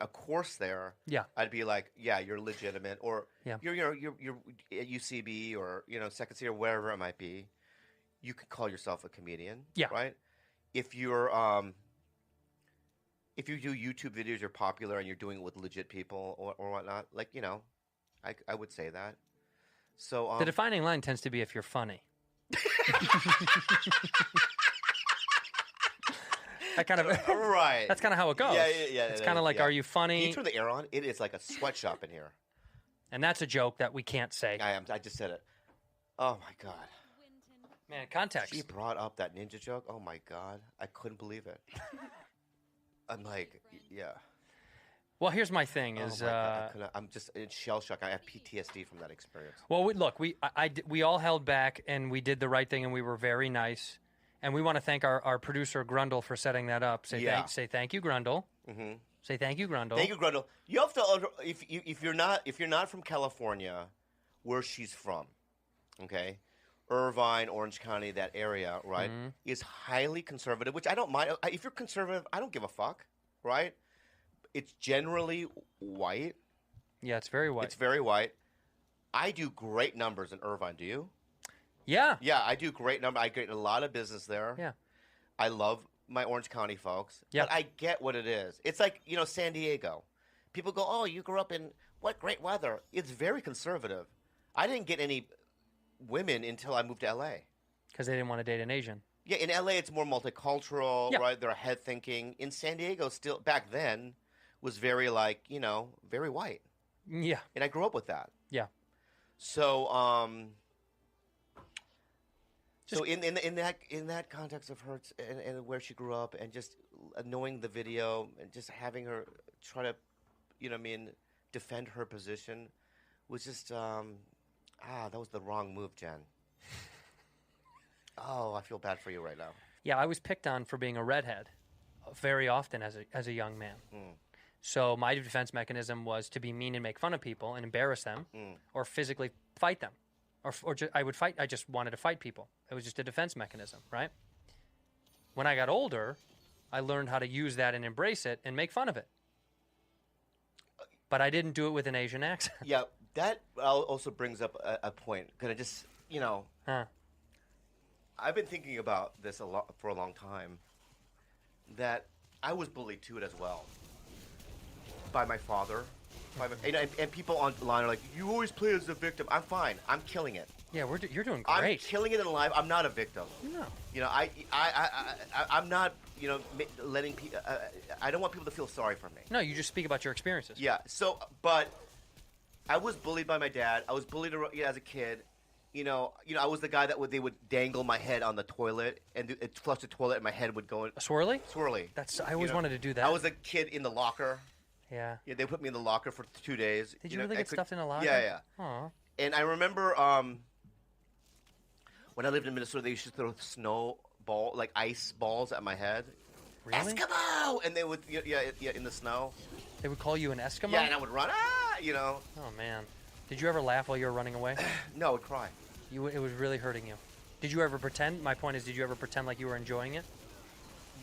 a course there, Yeah. I'd be like, yeah, you're legitimate, or Yeah. you're at UCB or Second City or wherever it might be. You can call yourself a comedian, Yeah. right? If you're if you do YouTube videos, you're popular and you're doing it with legit people or whatnot, like I would say that. So The defining line tends to be if you're funny. That kind of right. That's kind of how it goes. Yeah. It's kind of like, are you funny? Can you turn the air on? It is like a sweatshop in here. And that's a joke that we can't say. I just said it. Oh my god. Man, context. She brought up that ninja joke. Oh my god, I couldn't believe it. I'm like, yeah. Well, here's my thing: is my God, I'm just in shell shock. I have PTSD from that experience. well, we all held back and we did the right thing and we were very nice, and we want to thank our producer Grundle for setting that up. Say thank you, Grundle. Mm-hmm. Say thank you, Grundle. Thank you, Grundle. You have to if you're not from California, where she's from, okay, Irvine, Orange County, that area, right, is highly conservative. Which I don't mind. If you're conservative, I don't give a fuck, right? It's generally white. Yeah, it's very white. It's very white. I do great numbers in Irvine. Do you? Yeah. Yeah, I do great numbers. I get a lot of business there. Yeah. I love my Orange County folks. Yeah. But I get what it is. It's like, San Diego. People go, oh, you grew up in what great weather. It's very conservative. I didn't get any women until I moved to L.A. Because they didn't want to date an Asian. Yeah, in L.A. it's more multicultural, right? They're ahead thinking. In San Diego, still, back then, was very very white. Yeah. And I grew up with that. Yeah. So, so in that context of her and where she grew up and just knowing the video and just having her try to, defend her position was just that was the wrong move, Jen. Oh, I feel bad for you right now. Yeah, I was picked on for being a redhead very often as a young man. So my defense mechanism was to be mean and make fun of people and embarrass them, or physically fight them, I would fight. I just wanted to fight people. It was just a defense mechanism, right? When I got older, I learned how to use that and embrace it and make fun of it. But I didn't do it with an Asian accent. Yeah, that also brings up a point. Can I just, I've been thinking about this for a long time. That I was bullied too as well. By my father, and people online are like, "You always play as a victim." I'm fine. I'm killing it. Yeah, you're doing great. I'm killing it in life. I'm not a victim. No. I'm not. Letting people. I don't want people to feel sorry for me. No, you just speak about your experiences. Yeah. So, but I was bullied by my dad. I was bullied as a kid. I was the guy that they would dangle my head on the toilet and flush the toilet, and my head would go in. A swirly? Swirly. I always wanted to do that. I was a kid in the locker. Yeah. Yeah, they put me in the locker for 2 days. Did you really get stuffed in a locker? Yeah. Aw. And I remember when I lived in Minnesota, they used to throw ice balls at my head. Really? Eskimo! And they would, in the snow. They would call you an Eskimo? Yeah, and I would run, Oh, man. Did you ever laugh while you were running away? No, I would cry. It was really hurting you. Did you ever pretend? My point is, did you ever pretend like you were enjoying it?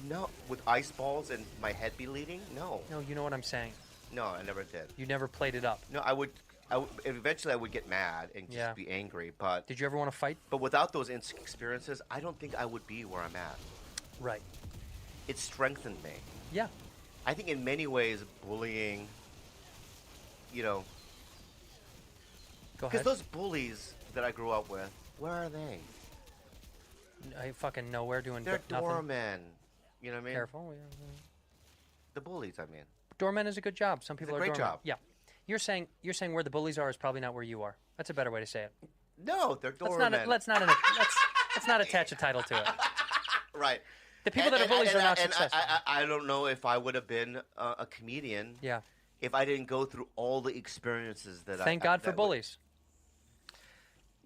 No, with ice balls and my head bleeding? No. No, you know what I'm saying. No, I never did. You never played it up. No, eventually I would get mad and just be angry, but... Did you ever want to fight? But without those experiences, I don't think I would be where I'm at. Right. It strengthened me. Yeah. I think in many ways, bullying, Go ahead. Because those bullies that I grew up with, where are they? I fucking nowhere doing They're nothing. doormen. You know what I mean? Careful. The bullies, I mean. Doorman is a good job. Some people it's a are great doormen. job. Yeah. You're saying where the bullies are is probably not where you are. That's a better way to say it. No, they're doormen. Let's not attach a title to it. Right. The people that are bullies are not successful. I don't know if I would have been a comedian. Yeah. If I didn't go through all the experiences that Thank God for bullies.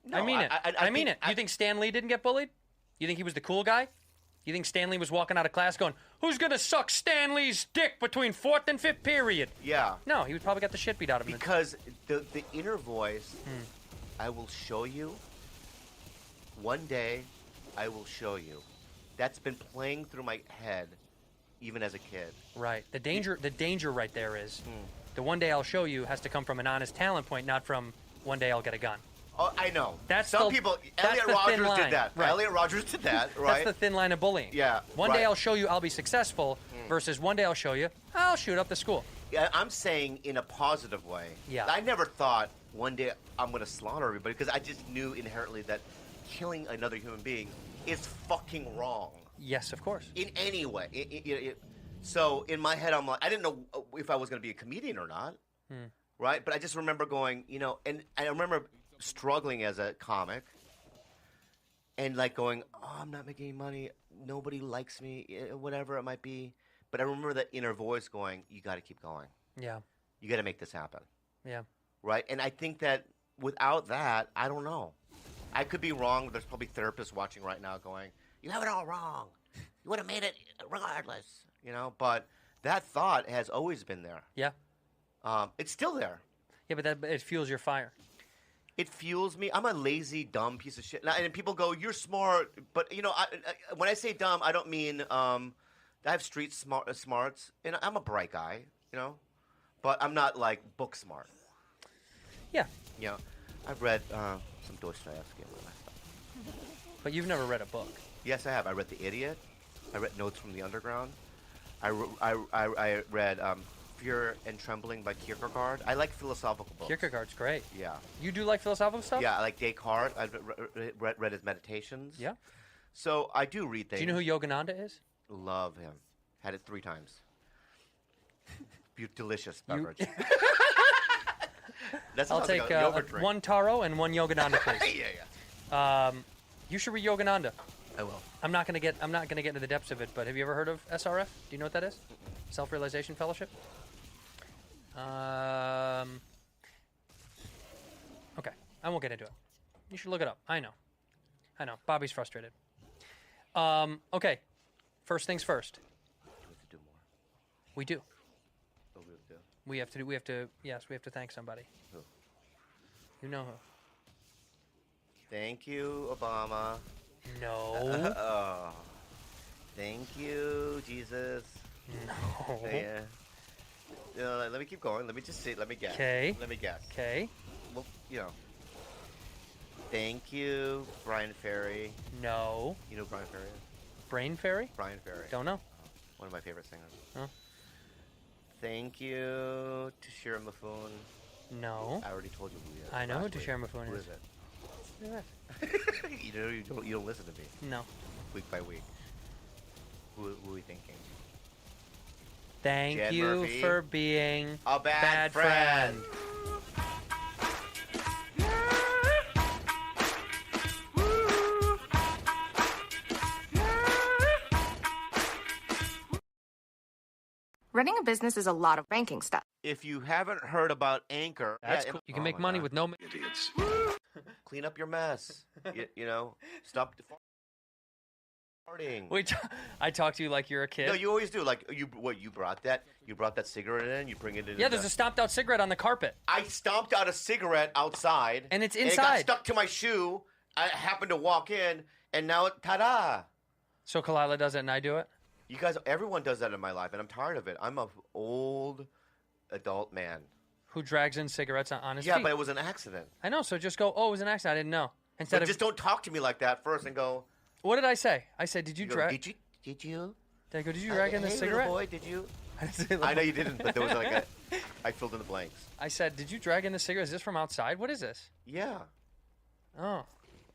No, I mean it. I mean it. You think Stan Lee didn't get bullied? You think he was the cool guy? You think Stan Lee was walking out of class going, "Who's gonna suck Stan Lee's dick between 4th and 5th period?" Yeah. No, he would probably got the shit beat out of him. Because the inner voice, I will show you. One day, I will show you. That's been playing through my head even as a kid. Right. The danger right there is the one day I'll show you has to come from an honest talent point, not from one day I'll get a gun. Oh, I know. That's Some the- people. that's Elliot the thin Rogers line. did that. Right. Elliot Rogers did that, right? That's the thin line of bullying. Yeah, One day right. I'll show you I'll be successful versus one day I'll show you I'll shoot up the school. Yeah, I'm saying in a positive way. Yeah. I never thought one day I'm going to slaughter everybody because I just knew inherently that killing another human being is fucking wrong. Yes, of course. In any way. So in my head, I'm like, I didn't know if I was going to be a comedian or not. Right? But I just remember going, and I remember struggling as a comic and like going, oh, I'm not making any money. Nobody likes me, whatever it might be. But I remember that inner voice going, you got to keep going. Yeah. You got to make this happen. Yeah. Right? And I think that without that, I don't know. I could be wrong. There's probably therapists watching right now going, you have it all wrong. You would have made it regardless. But that thought has always been there. Yeah. It's still there. Yeah, but it fuels your fire. It fuels me. I'm a lazy, dumb piece of shit. And people go, you're smart. But, when I say dumb, I don't mean I have street smarts. And I'm a bright guy, But I'm not, like, book smart. Yeah. I've read some Dostoevsky and all that stuff. But you've never read a book. Yes, I have. I read The Idiot. I read Notes from the Underground. I read Fear and Trembling by Kierkegaard. I like philosophical books. Kierkegaard's great. Yeah. You do like philosophical stuff? Yeah, I like Descartes. I've read his meditations. Yeah. So I do read things. Do you know who Yogananda is? Love him. Had it 3 times. Delicious beverage. I'll take one taro and one Yogananda, please. Yeah. You should read Yogananda. I will. I'm not gonna get into the depths of it, but have you ever heard of SRF? Do you know what that is? Self-Realization Fellowship. Okay, I won't get into it. You should look it up. I know. Bobby's frustrated. Okay, first things first. We have to do more. We do. Oh, we do. Yes, we have to thank somebody. Who? You know who? Thank you, Obama. No. Oh. Thank you, Jesus. No. Yeah. Let me keep going. Let me just see. Let me guess. Okay. Let me guess. Okay. Well, Thank you, Brian Ferry. No. You know who Brian Ferry is? Brain Fairy? Brian Ferry. Don't know. One of my favorite singers. Huh? Thank you, Toshiro Mifune. No. I already told you who he is. I know who last week. Toshiro Mifune Who is. is it? Yeah. you don't listen to me No. week by week. Who are we thinking? Thank Jen you Murphy. for being A bad friend. Running a business is a lot of banking stuff. If you haven't heard about Anchor, That's cool. You can make money with no idiots. Clean up your mess. Stop farting. Wait, I talk to you like you're a kid. No, you always do. Like you brought that cigarette in. You bring it in. Yeah, there's a stomped out cigarette on the carpet. I stomped out a cigarette outside, and it's and inside. it got stuck to my shoe. I happened to walk in, and now ta-da! So Kalila does it, and I do it. You guys, everyone does that in my life, and I'm tired of it. I'm an old adult man who drags in cigarettes on his feet. Yeah, but it was an accident. I know. So just go. Oh, it was an accident. I didn't know. But just don't talk to me like that first, and go. What did I say? I said, "Did you drag? Did you? Did I go? Did you drag in the cigarette? Boy, did you? I know you didn't, but there was like I filled in the blanks. I said, "Did you drag in the cigarette? Is this from outside? What is this?" Yeah. Oh.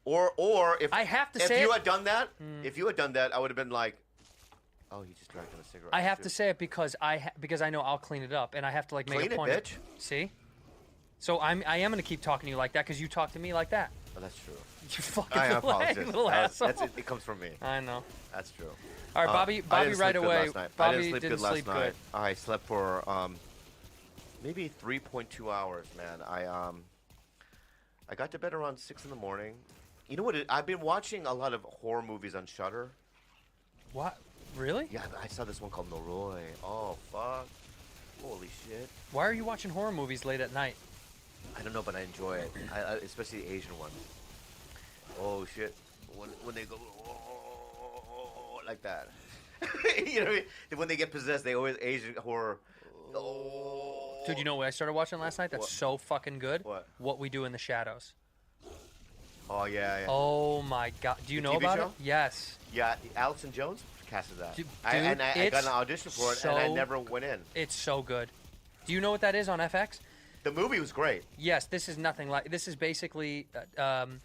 Or if I have to if say you it, had done that, if you had done that, I would have been like, "Oh, he just dragged in a cigarette." I have to say it because I know I'll clean it up, and I have to like make Clean a point. it, bitch. See? So I am gonna keep talking to you like that because you talk to me like that. Oh, that's true. You fucking I apologize. little asshole. It comes from me. I know. That's true. All right, Bobby I didn't right sleep good away. last night. Bobby I didn't sleep good last sleep night. good. I slept for maybe 3.2 hours, man. I got to bed around 6 in the morning. You know what? I've been watching a lot of horror movies on Shudder. What? Really? Yeah, I saw this one called Noroi. Oh, fuck. Holy shit. Why are you watching horror movies late at night? I don't know, but I enjoy it. Especially the Asian ones. Oh, shit. When they go like that. You know what I mean? When they get possessed, they always Asian horror. Oh. Dude, you know what I started watching last night? That's What? so fucking good. What We Do in the Shadows. Oh yeah. Oh my god. Do you know TV about show? it? Yes. Yeah, Allison Jones casted that. Dude, I got it's an audition for it, and I never went in. It's so good. Do you know what that is on FX? The movie was great. Yes, this is nothing like. This is basically Jermaine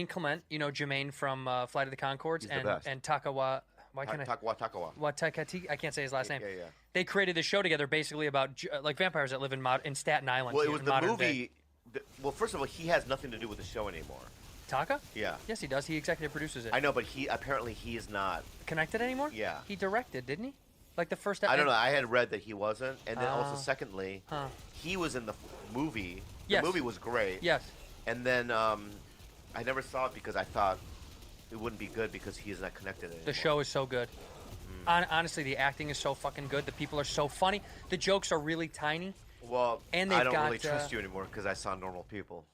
Clement. You know Jermaine from Flight of the Conchords, He's the best. and Takawa. Why can't Takawa. Watakati? I can't say his last name. Yeah. They created this show together, basically about like vampires that live in Staten Island. Well, it was in the modern movie. day. Well, first of all, he has nothing to do with the show anymore. Taka? Yeah. Yes, he does. He executive produces it. I know, but he is not Connected anymore? Yeah. He directed, didn't he? Like the first. I don't know. I had read that he wasn't, and then Ah. also secondly, he was in the movie. The Yes. movie was great. Yes. And then I never saw it because I thought it wouldn't be good because he is not connected anymore. The show is so good. Honestly, the acting is so fucking good. The people are so funny. The jokes are really tiny. Well, And I they've don't got, really trust you anymore because I saw Normal People.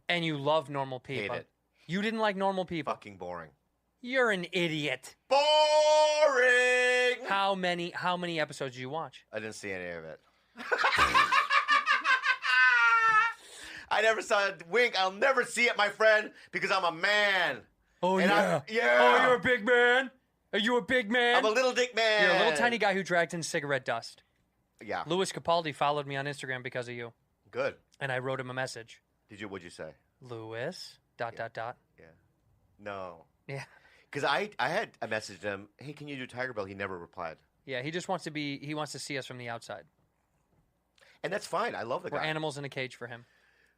And you love Normal People. Hate it. You didn't like Normal People. Fucking boring. You're an idiot. Boring. How many episodes did you watch? I didn't see any of it. I never saw it. Wink. I'll never see it, my friend, because I'm a man. Oh, And yeah. yeah. Oh, you're a big man? Are you a big man? I'm a little dick man. You're a little tiny guy who dragged in cigarette dust. Yeah. Louis Capaldi followed me on Instagram because of you. Good. And I wrote him a message. What'd you say? Louis, ... Yeah. No. Yeah. Because I messaged him, hey, can you do Tiger Bell? He never replied. Yeah, he just wants to see us from the outside. And that's fine. I love the We're guy. animals in a cage for him.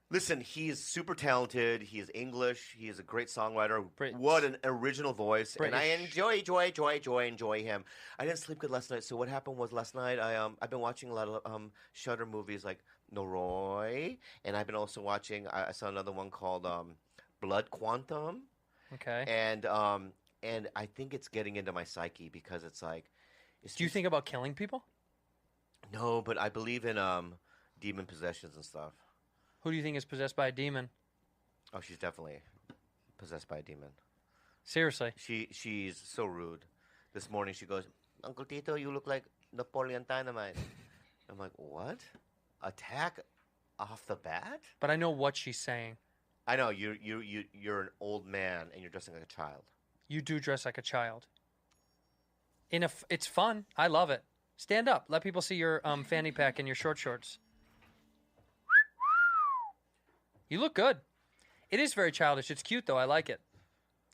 Listen, he is super talented. He is English. He is a great songwriter. British. What an original voice. And I British. enjoy him. I didn't sleep good last night. So what happened was last night I've been watching a lot of Shudder movies like Noroi. And I've been also watching, I saw another one called Blood Quantum. Okay. And I think it's getting into my psyche because it's like... Do you think about killing people? No, but I believe in demon possessions and stuff. Who do you think is possessed by a demon? Oh, she's definitely possessed by a demon. Seriously. She's so rude. This morning she goes, Uncle Tito, you look like Napoleon Dynamite. I'm like, what? Attack off the bat? But I know what she's saying. I know you're an old man and you're dressing like a child. You do dress like a child. It's fun. I love it. Stand up. Let people see your fanny pack and your short shorts. You look good. It is very childish. It's cute though. I like it.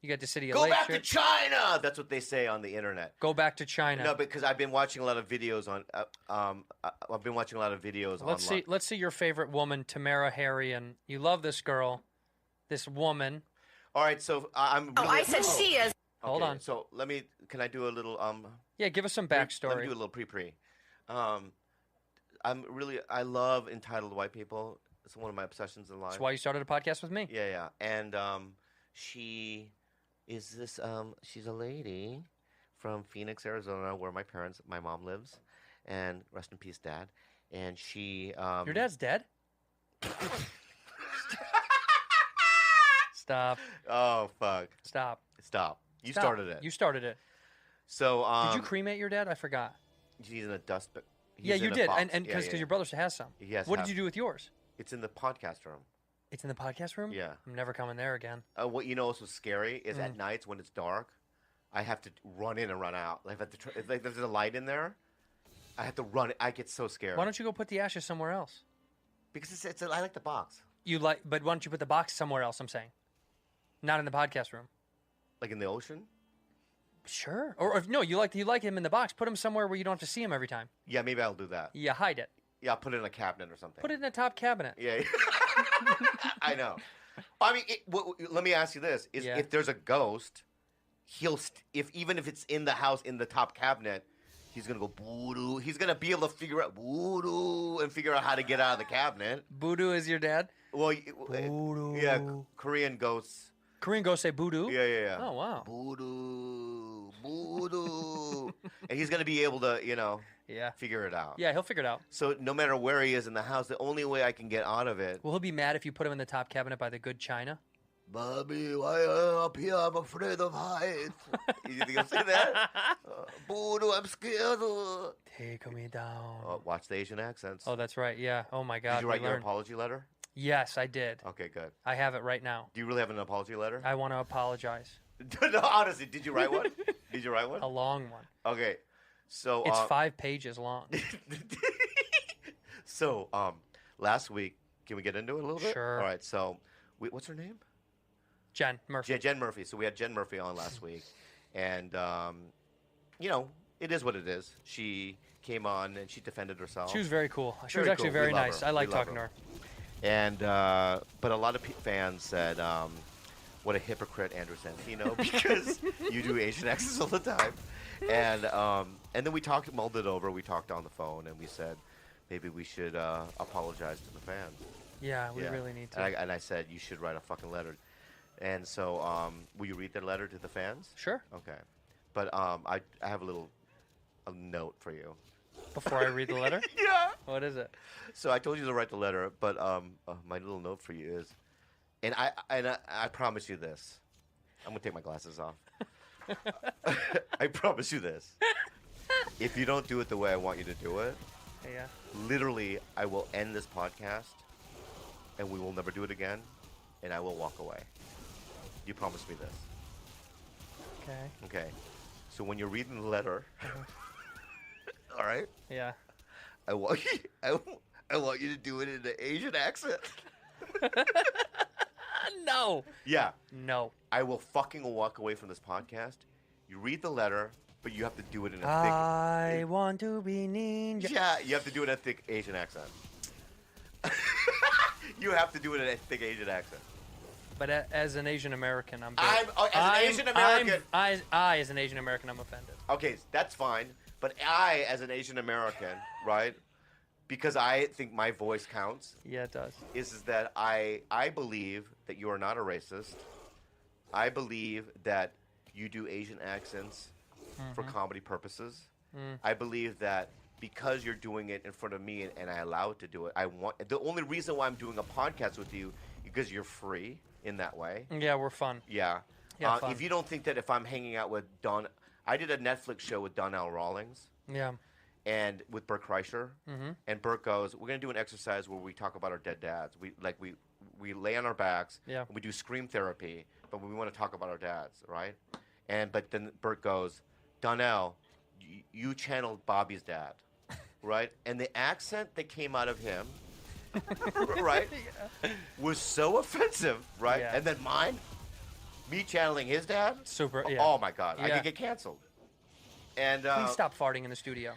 You got the City of Go Lake back shirt. to China. That's what they say on the internet. Go back to China. No, because I've been watching a lot of videos on. I've been watching a lot of videos. Let's see your favorite woman, Tamara Harrion. You love this girl, this woman. All right, so I'm. Oh, I said she is. Hold on. So can I do a little Yeah, give us some Let me backstory. do a little pre. I love entitled white people. It's one of my obsessions in life. That's why you started a podcast with me. Yeah. And she is this. She's a lady from Phoenix, Arizona, where my mom lives, and rest in peace, Dad. And she. Your dad's dead? Stop. Oh fuck. Stop. You Stop. started it. You started it. So. Did you cremate your dad? I forgot. He's in a dust. Yeah, you in a did, box. and because your brother has some. Yes. What did you do with yours? It's in the podcast room. It's in the podcast room? Yeah. I'm never coming there again. What you know also scary is at nights when it's dark, I have to run in and run out. Like if there's a light in there, I have to run. I get so scared. Why don't you go put the ashes somewhere else? Because I like the box. But why don't you put the box somewhere else? I'm saying, not in the podcast room. Like in the ocean. Sure. Or if no, you like him in the box. Put him somewhere where you don't have to see him every time. Yeah, maybe I'll do that. Yeah, hide it. Yeah, I'll put it in a cabinet or something. Put it in the top cabinet. Yeah. I know. I mean, let me ask you this: if there's a ghost, even if it's in the house in the top cabinet, he's gonna go voodoo. He's gonna be able to figure out voodoo and figure out how to get out of the cabinet. Voodoo is your dad? Well, voodoo. Yeah, Korean ghosts. Korean ghosts say voodoo? Yeah. Oh wow. Voodoo. And he's gonna be able to, figure it out. Yeah, he'll figure it out. So no matter where he is in the house, the only way I can get out of it. Well, he'll be mad if you put him in the top cabinet by the good china. Bobby, why up here? I'm afraid of heights. You think I'll say that? Boo, I'm scared. Take me down. Watch the Asian accents. Oh, that's right. Yeah. Oh my God. Did you write your apology letter? Yes, I did. Okay, good. I have it right now. Do you really have an apology letter? I want to apologize. No, honestly, did you write one? Did you write one? A long one. Okay, so it's 5 pages long. So, last week, can we get into it a little bit? Sure. All right. So, what's her name? Jen Murphy. Jen Murphy. So we had Jen Murphy on last week, and it is what it is. She came on and she defended herself. She was very cool. She was Very actually cool. very We love nice. her. I like We love talking to her. And but a lot of fans said, "What a hypocrite, Andrew Santino," because you do Asian accents all the time. And then we mulled it over. We talked on the phone, and we said maybe we should apologize to the fans. Yeah, we really need to. And I said you should write a fucking letter. And so, will you read the letter to the fans? Sure. Okay. But I have a note for you. Before I read the letter? Yeah. What is it? So I told you to write the letter, but my little note for you is, and I promise you this. I'm gonna take my glasses off. I promise you this. If you don't do it the way I want you to do it, Yeah. literally, I will end this podcast, and we will never do it again, and I will walk away. You promise me this. Okay. Okay. So when you're reading the letter, all right? Yeah. I want you to do it in an Asian accent. No. Yeah. No. I will fucking walk away from this podcast. You read the letter, but you have to do it in a I want to be ninja. Yeah, you have to do it in a thick Asian accent. You have to do it in a thick Asian accent. But as an Asian American, I'm. As an Asian American, as an Asian American, I'm offended. Okay, that's fine. But I, as an Asian American, right? Because I think my voice counts. Yeah, it does. Is that I believe that you are not a racist. I believe that you do Asian accents for comedy purposes. I believe that because you're doing it in front of me and I allow it to do it, the only reason why I'm doing a podcast with you because you're free in that way. Yeah, we're fun. Yeah. Yeah, fun. If you don't think that if I'm hanging out with I did a Netflix show with Donnell Rawlings. Yeah. And with Bert Kreischer. And Bert goes, we're going to do an exercise where we talk about our dead dads. We lay on our backs. Yeah. And we do scream therapy, but we want to talk about our dads, right? But then Bert goes, Donnell, you channeled Bobby's dad, right? And the accent that came out of him, right, was so offensive, right? Yeah. And then mine, me channeling his dad, Super. Yeah. oh my God, I Yeah. could get canceled. And Please stop farting in the studio.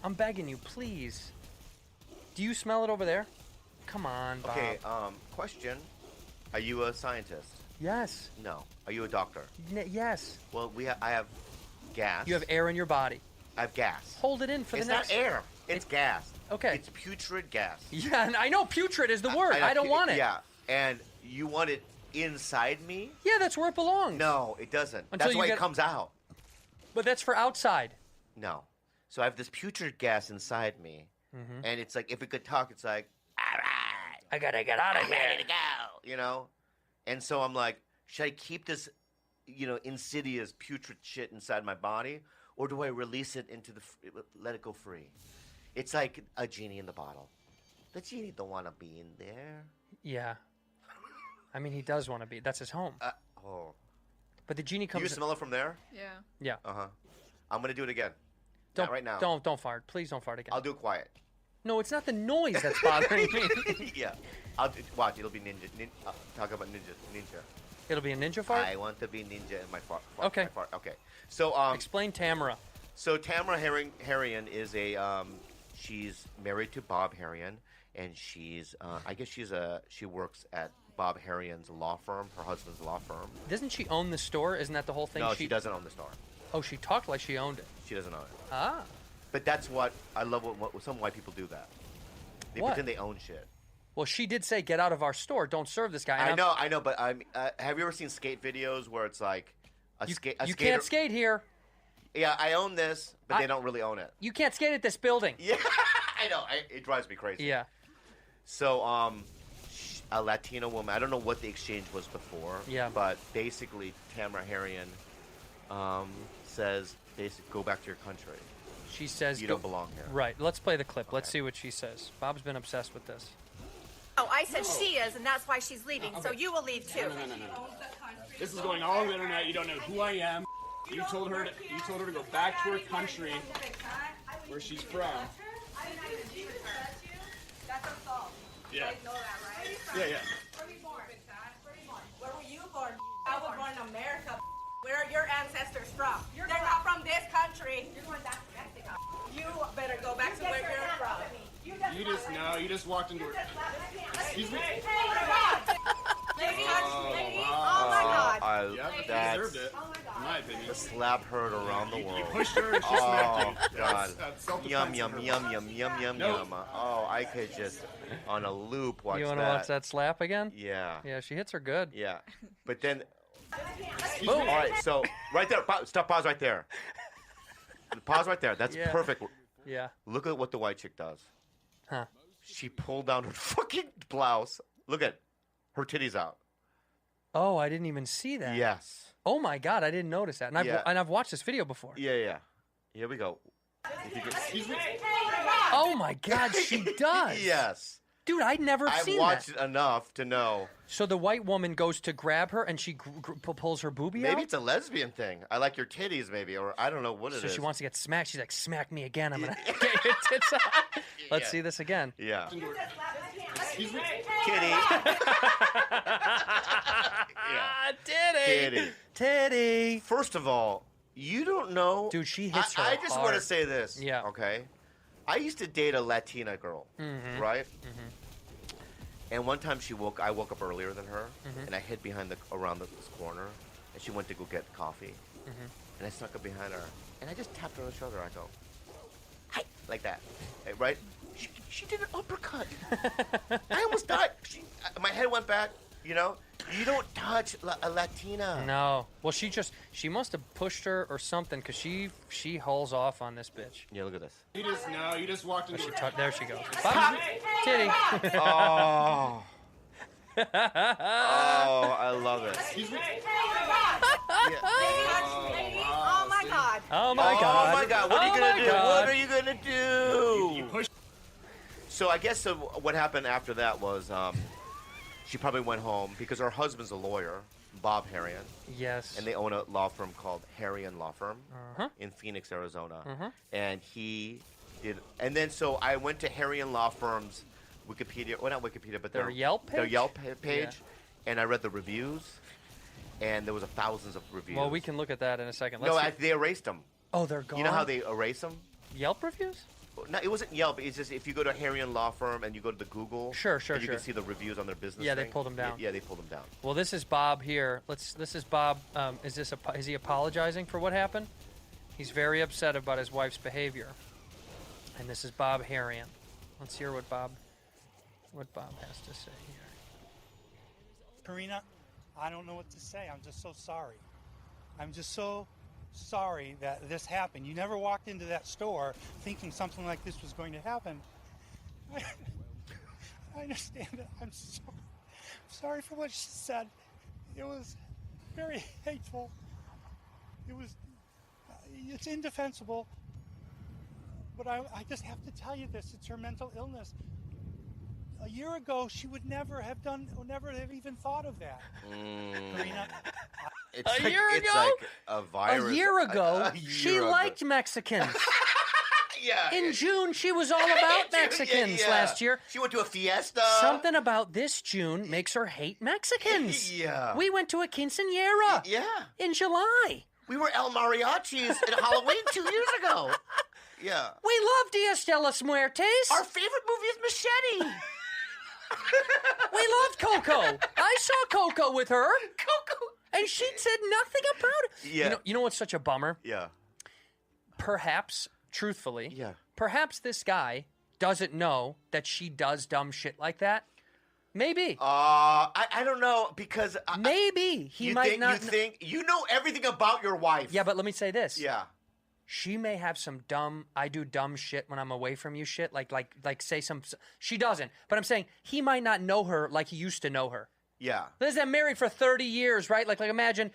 I'm begging you, please. Do you smell it over there? Come on, Bob. Okay, question. Are you a scientist? Yes. No. Are you a doctor? Yes. Well, I have gas. You have air in your body. I have gas. Hold it in for It's the next. not air. It's gas. Okay. It's putrid gas. Yeah, and I know putrid is the word. I don't want it. Yeah, and you want it inside me? Yeah, that's where it belongs. No, it doesn't. Until That's you why get- it comes out. But that's for outside. No. So I have this putrid gas inside me, and it's like if it could talk, it's like, all right, I gotta get out of I'm here. ready to go, you know? And so I'm like, should I keep this, insidious putrid shit inside my body, or do I release it into let it go free? It's like a genie in the bottle. The genie don't want to be in there. Yeah. I mean, he does want to be. That's his home. But the genie Do comes. you smell it from there? Yeah. Yeah. I'm gonna do it again. Don't Not right now. Don't fart. Please don't fart again. I'll do it quiet. No, it's not the noise that's bothering me. Yeah. Watch. It'll be ninja. Talk about ninja. It'll be a ninja fart. I want to be ninja in my fart. Okay. My fart. Okay. So Explain Tamara. So Tamara Harrion is she's married to Bob Harrion, and she's I guess she works at Bob Harrion's law firm, her husband's law firm. Doesn't she own the store? Isn't that the whole thing? No, she doesn't own the store. Oh, she talked like she owned it. She doesn't own it. Ah. But that's what I love. What some white people do that. They What? pretend they own shit. Well, she did say, "Get out of our store. Don't serve this guy." And I know, but have you ever seen skate videos where it's like You skater? can't skate here. Yeah, I own this, but they don't really own it. You can't skate at this building. Yeah, I know. It drives me crazy. Yeah. So, a Latino woman. I don't know what the exchange was before. Yeah. But basically, Tamara Harrion says, basically, go back to your country. She says you don't belong here. Right. Let's play the clip. Okay. Let's see what she says. Bob's been obsessed with this. Oh, I said she is, and that's why she's leaving. Okay. So you will leave too. No. This is going all over the internet. You don't know who I am. You told her to go back to her country, where she's from. That's her fault. Yeah. You guys know that, right? Yeah. Where were you born? Where were you born? I was born in America. Where are your ancestors from? They're not from this country. You're going back to Mexico. You better go back to where you're from. You just walked into her. Excuse me. Oh my God. That's, deserved it. In my opinion. The slap heard around the world. You pushed her and she smacked you. God. That's Yum. Oh, I could just, on a loop, watch that. You want to watch that slap again? Yeah. Yeah, she hits her good. Yeah. But then... Boom. All right, so right there. Pause right there. Pause right there. That's perfect. Yeah. Look at what the white chick does. Huh. She pulled down her fucking blouse. Look at her titties out. Oh, I didn't even see that. Yes. Oh my God, I didn't notice that. And I've watched this video before. Yeah. Here we go. Excuse me. Oh my God, she does. Yes. Dude, I'd never seen that. I've watched it enough to know. So the white woman goes to grab her and she pulls her boobie out? Maybe it's a lesbian thing. I like your titties, maybe, or I don't know what it is. So she wants to get smacked. She's like, smack me again. I'm going to get your tits out. Let's see this again. Yeah. Excuse me. Kitty. Yeah. Titty. First of all, you don't know. Dude, she hits her I just hard. want to say this. Yeah. Okay. I used to date a Latina girl, right? Mm-hmm. And one time I woke up earlier than her, and I hid around this corner, and she went to go get coffee, and I snuck up behind her, and I just tapped her on the shoulder. I go, hi, like that, right? She did an uppercut. I almost died. My head went back. You know, you don't touch a Latina. No. Well, she must have pushed her or something because she hauls off on this bitch. Yeah, look at this. You just walked into her. There she goes. Bop. Titty. Oh. Oh, I love it. Excuse me. Yeah. Oh my God. Oh my God. Oh my God. What are you gonna do? What are you gonna do? You pushed. So I guess what happened after that was she probably went home because her husband's a lawyer, Bob Harrion. Yes. And they own a law firm called Harrion Law Firm in Phoenix, Arizona. And he did. And then so I went to Harrion Law Firm's Wikipedia. Well, not Wikipedia, but their Yelp page. Their Yelp page. Yeah. And I read the reviews, and there was thousands of reviews. Well, we can look at that in a second. They erased them. Oh, they're gone. You know how they erase them? Yelp reviews? No, it wasn't Yelp. It's just if you go to Harrion Law Firm and you go to the Google, sure, you can see the reviews on their business. Yeah, they pulled them down. Yeah, they pulled them down. Well, this is Bob here. This is Bob. Is he apologizing for what happened? He's very upset about his wife's behavior. And this is Bob Harrion. Let's hear what Bob has to say here. Karina, I don't know what to say. I'm just so sorry. I'm just so sorry that this happened. You never walked into that store thinking something like this was going to happen. I understand it. I'm sorry for what she said. It was very hateful. It's indefensible. But I just have to tell you this. It's her mental illness. A year ago, she would never have even thought of that. Karina, It's a year ago? It's like a virus. A year ago, she liked Mexicans. Yeah. In June, she was all about Mexicans last year. She went to a fiesta. Something about this June makes her hate Mexicans. Yeah. We went to a quinceañera. Yeah. In July. We were El Mariachis at Halloween 2 years ago. Yeah. We love Dias de los Muertes. Our favorite movie is Machete. We loved Coco. I saw Coco with her. Coco. And she said nothing about it. Yeah. You know what's such a bummer? Yeah. Perhaps, truthfully, perhaps this guy doesn't know that she does dumb shit like that. Maybe. I don't know because maybe he might not. You think you know everything about your wife? Yeah, but let me say this. Yeah. she may have some I do dumb shit when I'm away from you shit, like say some, she doesn't. But I'm saying he might not know her like he used to know her. Yeah. They've been married for 30 years, right? Like imagine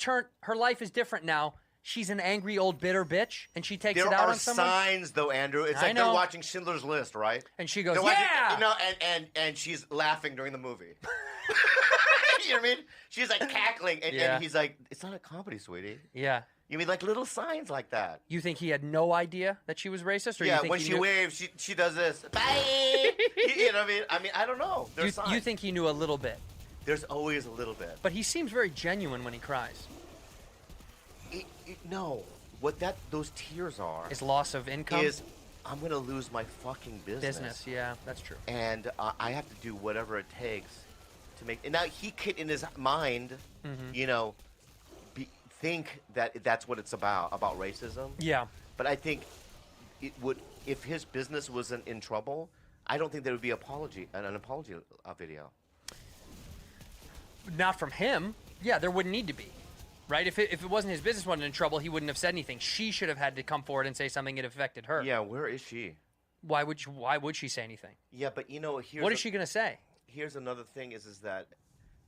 her life is different now. She's an angry old bitter bitch, and she takes it out on someone. There are signs, though, Andrew. It's like they're watching Schindler's List, right? And she goes, and she's laughing during the movie. You know what I mean? She's like cackling, and he's like, it's not a comedy, sweetie. Yeah. You mean like little signs like that? You think he had no idea that she was racist? Or you think when she waves, she does this. Bye! You know what I mean? I mean, I don't know. There's signs. You think he knew a little bit? There's always a little bit. But he seems very genuine when he cries. No, what those tears are is loss of income. Is I'm gonna lose my fucking business. Yeah, that's true. And I have to do whatever it takes to make. And now he could, in his mind, you know, think that that's what it's about racism. Yeah. But I think it would, if his business wasn't in trouble, I don't think there would be an apology video. Not from him. Yeah, there wouldn't need to be. Right? If it wasn't his business wasn't in trouble, he wouldn't have said anything. She should have had to come forward and say something that affected her. Yeah, where is she? Why would she say anything? Yeah, but you know, what is she gonna say? Here's another thing: is that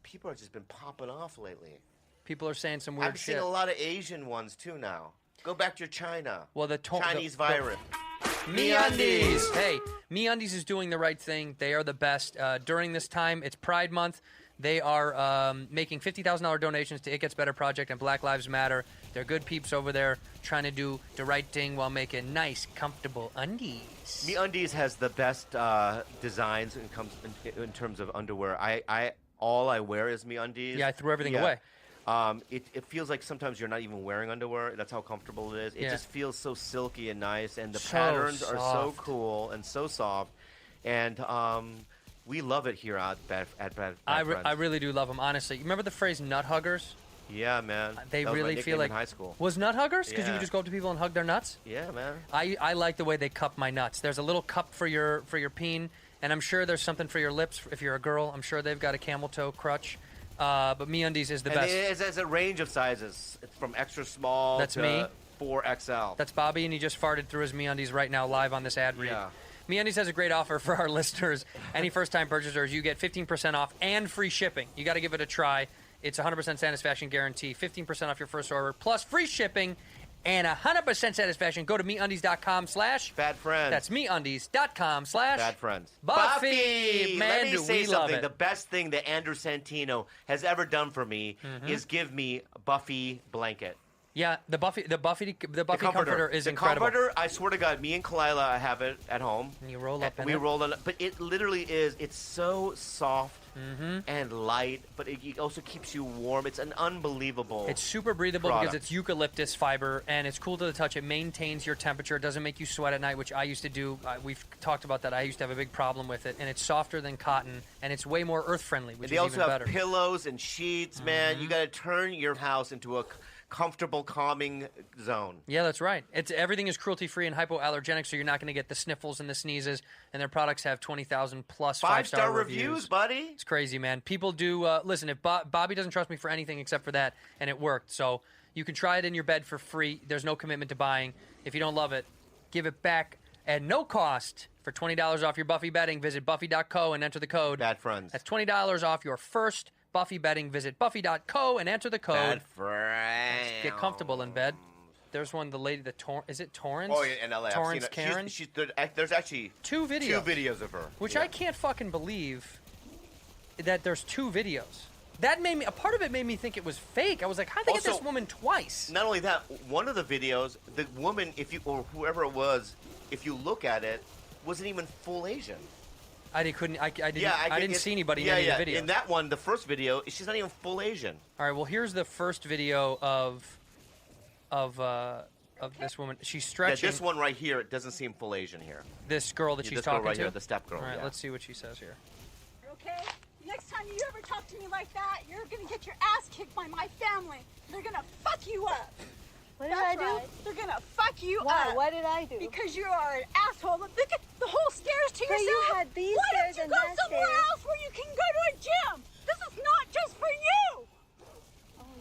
people have just been popping off lately. People are saying some weird shit. I've seen a lot of Asian ones too now. Go back to China. Well, Chinese virus. MeUndies. Hey, MeUndies is doing the right thing. They are the best. During this time, it's Pride Month. They are making $50,000 donations to It Gets Better Project and Black Lives Matter. They're good peeps over there trying to do the right thing while making nice, comfortable undies. MeUndies has the best designs in terms of underwear. All I wear is MeUndies. Yeah, I threw everything away. It feels like sometimes you're not even wearing underwear. That's how comfortable it is. It just feels so silky and nice, and the patterns are so cool and so soft. And we love it here at Bad Friends. I really do love them, honestly. You remember the phrase nut huggers? Yeah, man. They that was really my feel like in high school. Was nut huggers? Because you would just go up to people and hug their nuts? Yeah, man. I like the way they cup my nuts. There's a little cup for your peen, and I'm sure there's something for your lips if you're a girl. I'm sure they've got a camel toe crutch. But MeUndies is the best. It has a range of sizes. It's from extra small to 4XL. That's Bobby, and he just farted through his MeUndies right now live on this ad read. Yeah. MeUndies has a great offer for our listeners. Any first-time purchasers, you get 15% off and free shipping. You got to give it a try. It's 100% satisfaction guarantee, 15% off your first order, plus free shipping and 100% satisfaction. Go to MeUndies.com/BadFriends. That's MeUndies.com/BadFriends. Buffy! Man, let me say we love something. it. The best thing that Andrew Santino has ever done for me is give me a Buffy blanket. Yeah, the Buffy comforter is incredible. The comforter, I swear to God, me and Kalila have it at home. And you roll up in it. We roll it, but it literally is. It's so soft and light, but it also keeps you warm. It's an unbelievable. It's super breathable product. because it's eucalyptus fiber, and it's cool to the touch. It maintains your temperature. It doesn't make you sweat at night, which I used to do. We've talked about that. I used to have a big problem with it, and it's softer than cotton, and it's way more earth-friendly, which is even better. They also have pillows and sheets, man. You got to turn your house into a comfortable, calming zone. Yeah, that's right. Everything is cruelty-free and hypoallergenic, so you're not going to get the sniffles and the sneezes. And their products have 20,000 plus five-star reviews, buddy. It's crazy, man. People do. Listen, if Bobby doesn't trust me for anything except for that, and it worked, so you can try it in your bed for free. There's no commitment to buying. If you don't love it, give it back at no cost. For $20 off your Buffy bedding, visit Buffy.co and enter the code BadFriends. That's $20 off your first Buffy bedding. Visit Buffy.co and enter the code BadFriends. Get comfortable in bed. There's one, the lady, is it Torrance? Oh, yeah, in LA. Torrance Karen? There's actually two videos of her. Which I can't fucking believe that there's two videos. That made me, a part of it made me think it was fake. I was like, how'd they get this woman twice? Not only that, one of the videos, the woman, or whoever it was, if you look at it, wasn't even full Asian. I didn't see anybody in any of the videos. In that one, the first video, she's not even full Asian. All right, well, here's the first video of this woman. She's stretching. Yeah, this one right here, it doesn't seem full Asian here. This girl that she's this talking girl right to? Here, the step girl. All right, let's see what she says here. Okay? Next time you ever talk to me like that, you're gonna get your ass kicked by my family. They're gonna fuck you up. What did I do? They're gonna fuck you Why? up. What did I do? Because you are an asshole. Look at the whole stairs to But yourself. you had these Why stairs don't and you go that somewhere stairs? else where you can go to a gym? This is not just for you.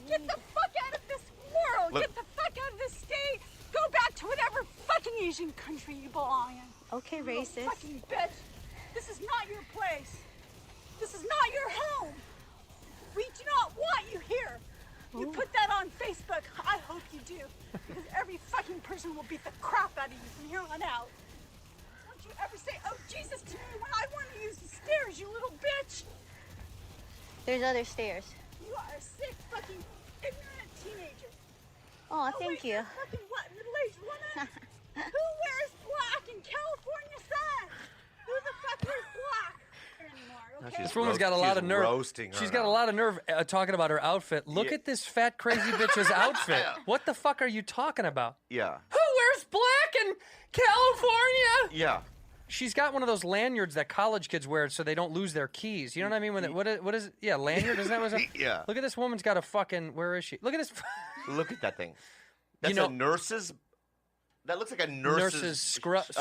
Get the fuck out of this world. Look. Get the fuck out of this state. Go back racist. Fucking bitch. This is not your place. This is not your home. We do not want you here. You put that on Facebook. I hope you do. Because every fucking person will beat the crap out of you from here on out. Don't you ever say, oh, Jesus, to me when I want to use the stairs, you little bitch. There's other stairs. You are a sick, fucking, ignorant teenager. Oh, thank you. Fucking what, middle-aged woman? Who wears black in California sun? Who the fuck wears black anymore? Okay? This woman's got a lot of nerve. Roasting her She's got a lot of nerve talking about her outfit. Look at this fat, crazy bitch's outfit. What the fuck are you talking about? Yeah. Who wears black in California? Yeah. She's got one of those lanyards that college kids wear so they don't lose their keys. You know what I mean? When what is yeah, lanyard? Isn't that what it's Yeah. Look at this woman's got a fucking, where is she? Look at this. Look at that thing. That's a nurse's, that looks like a nurse's scrubs.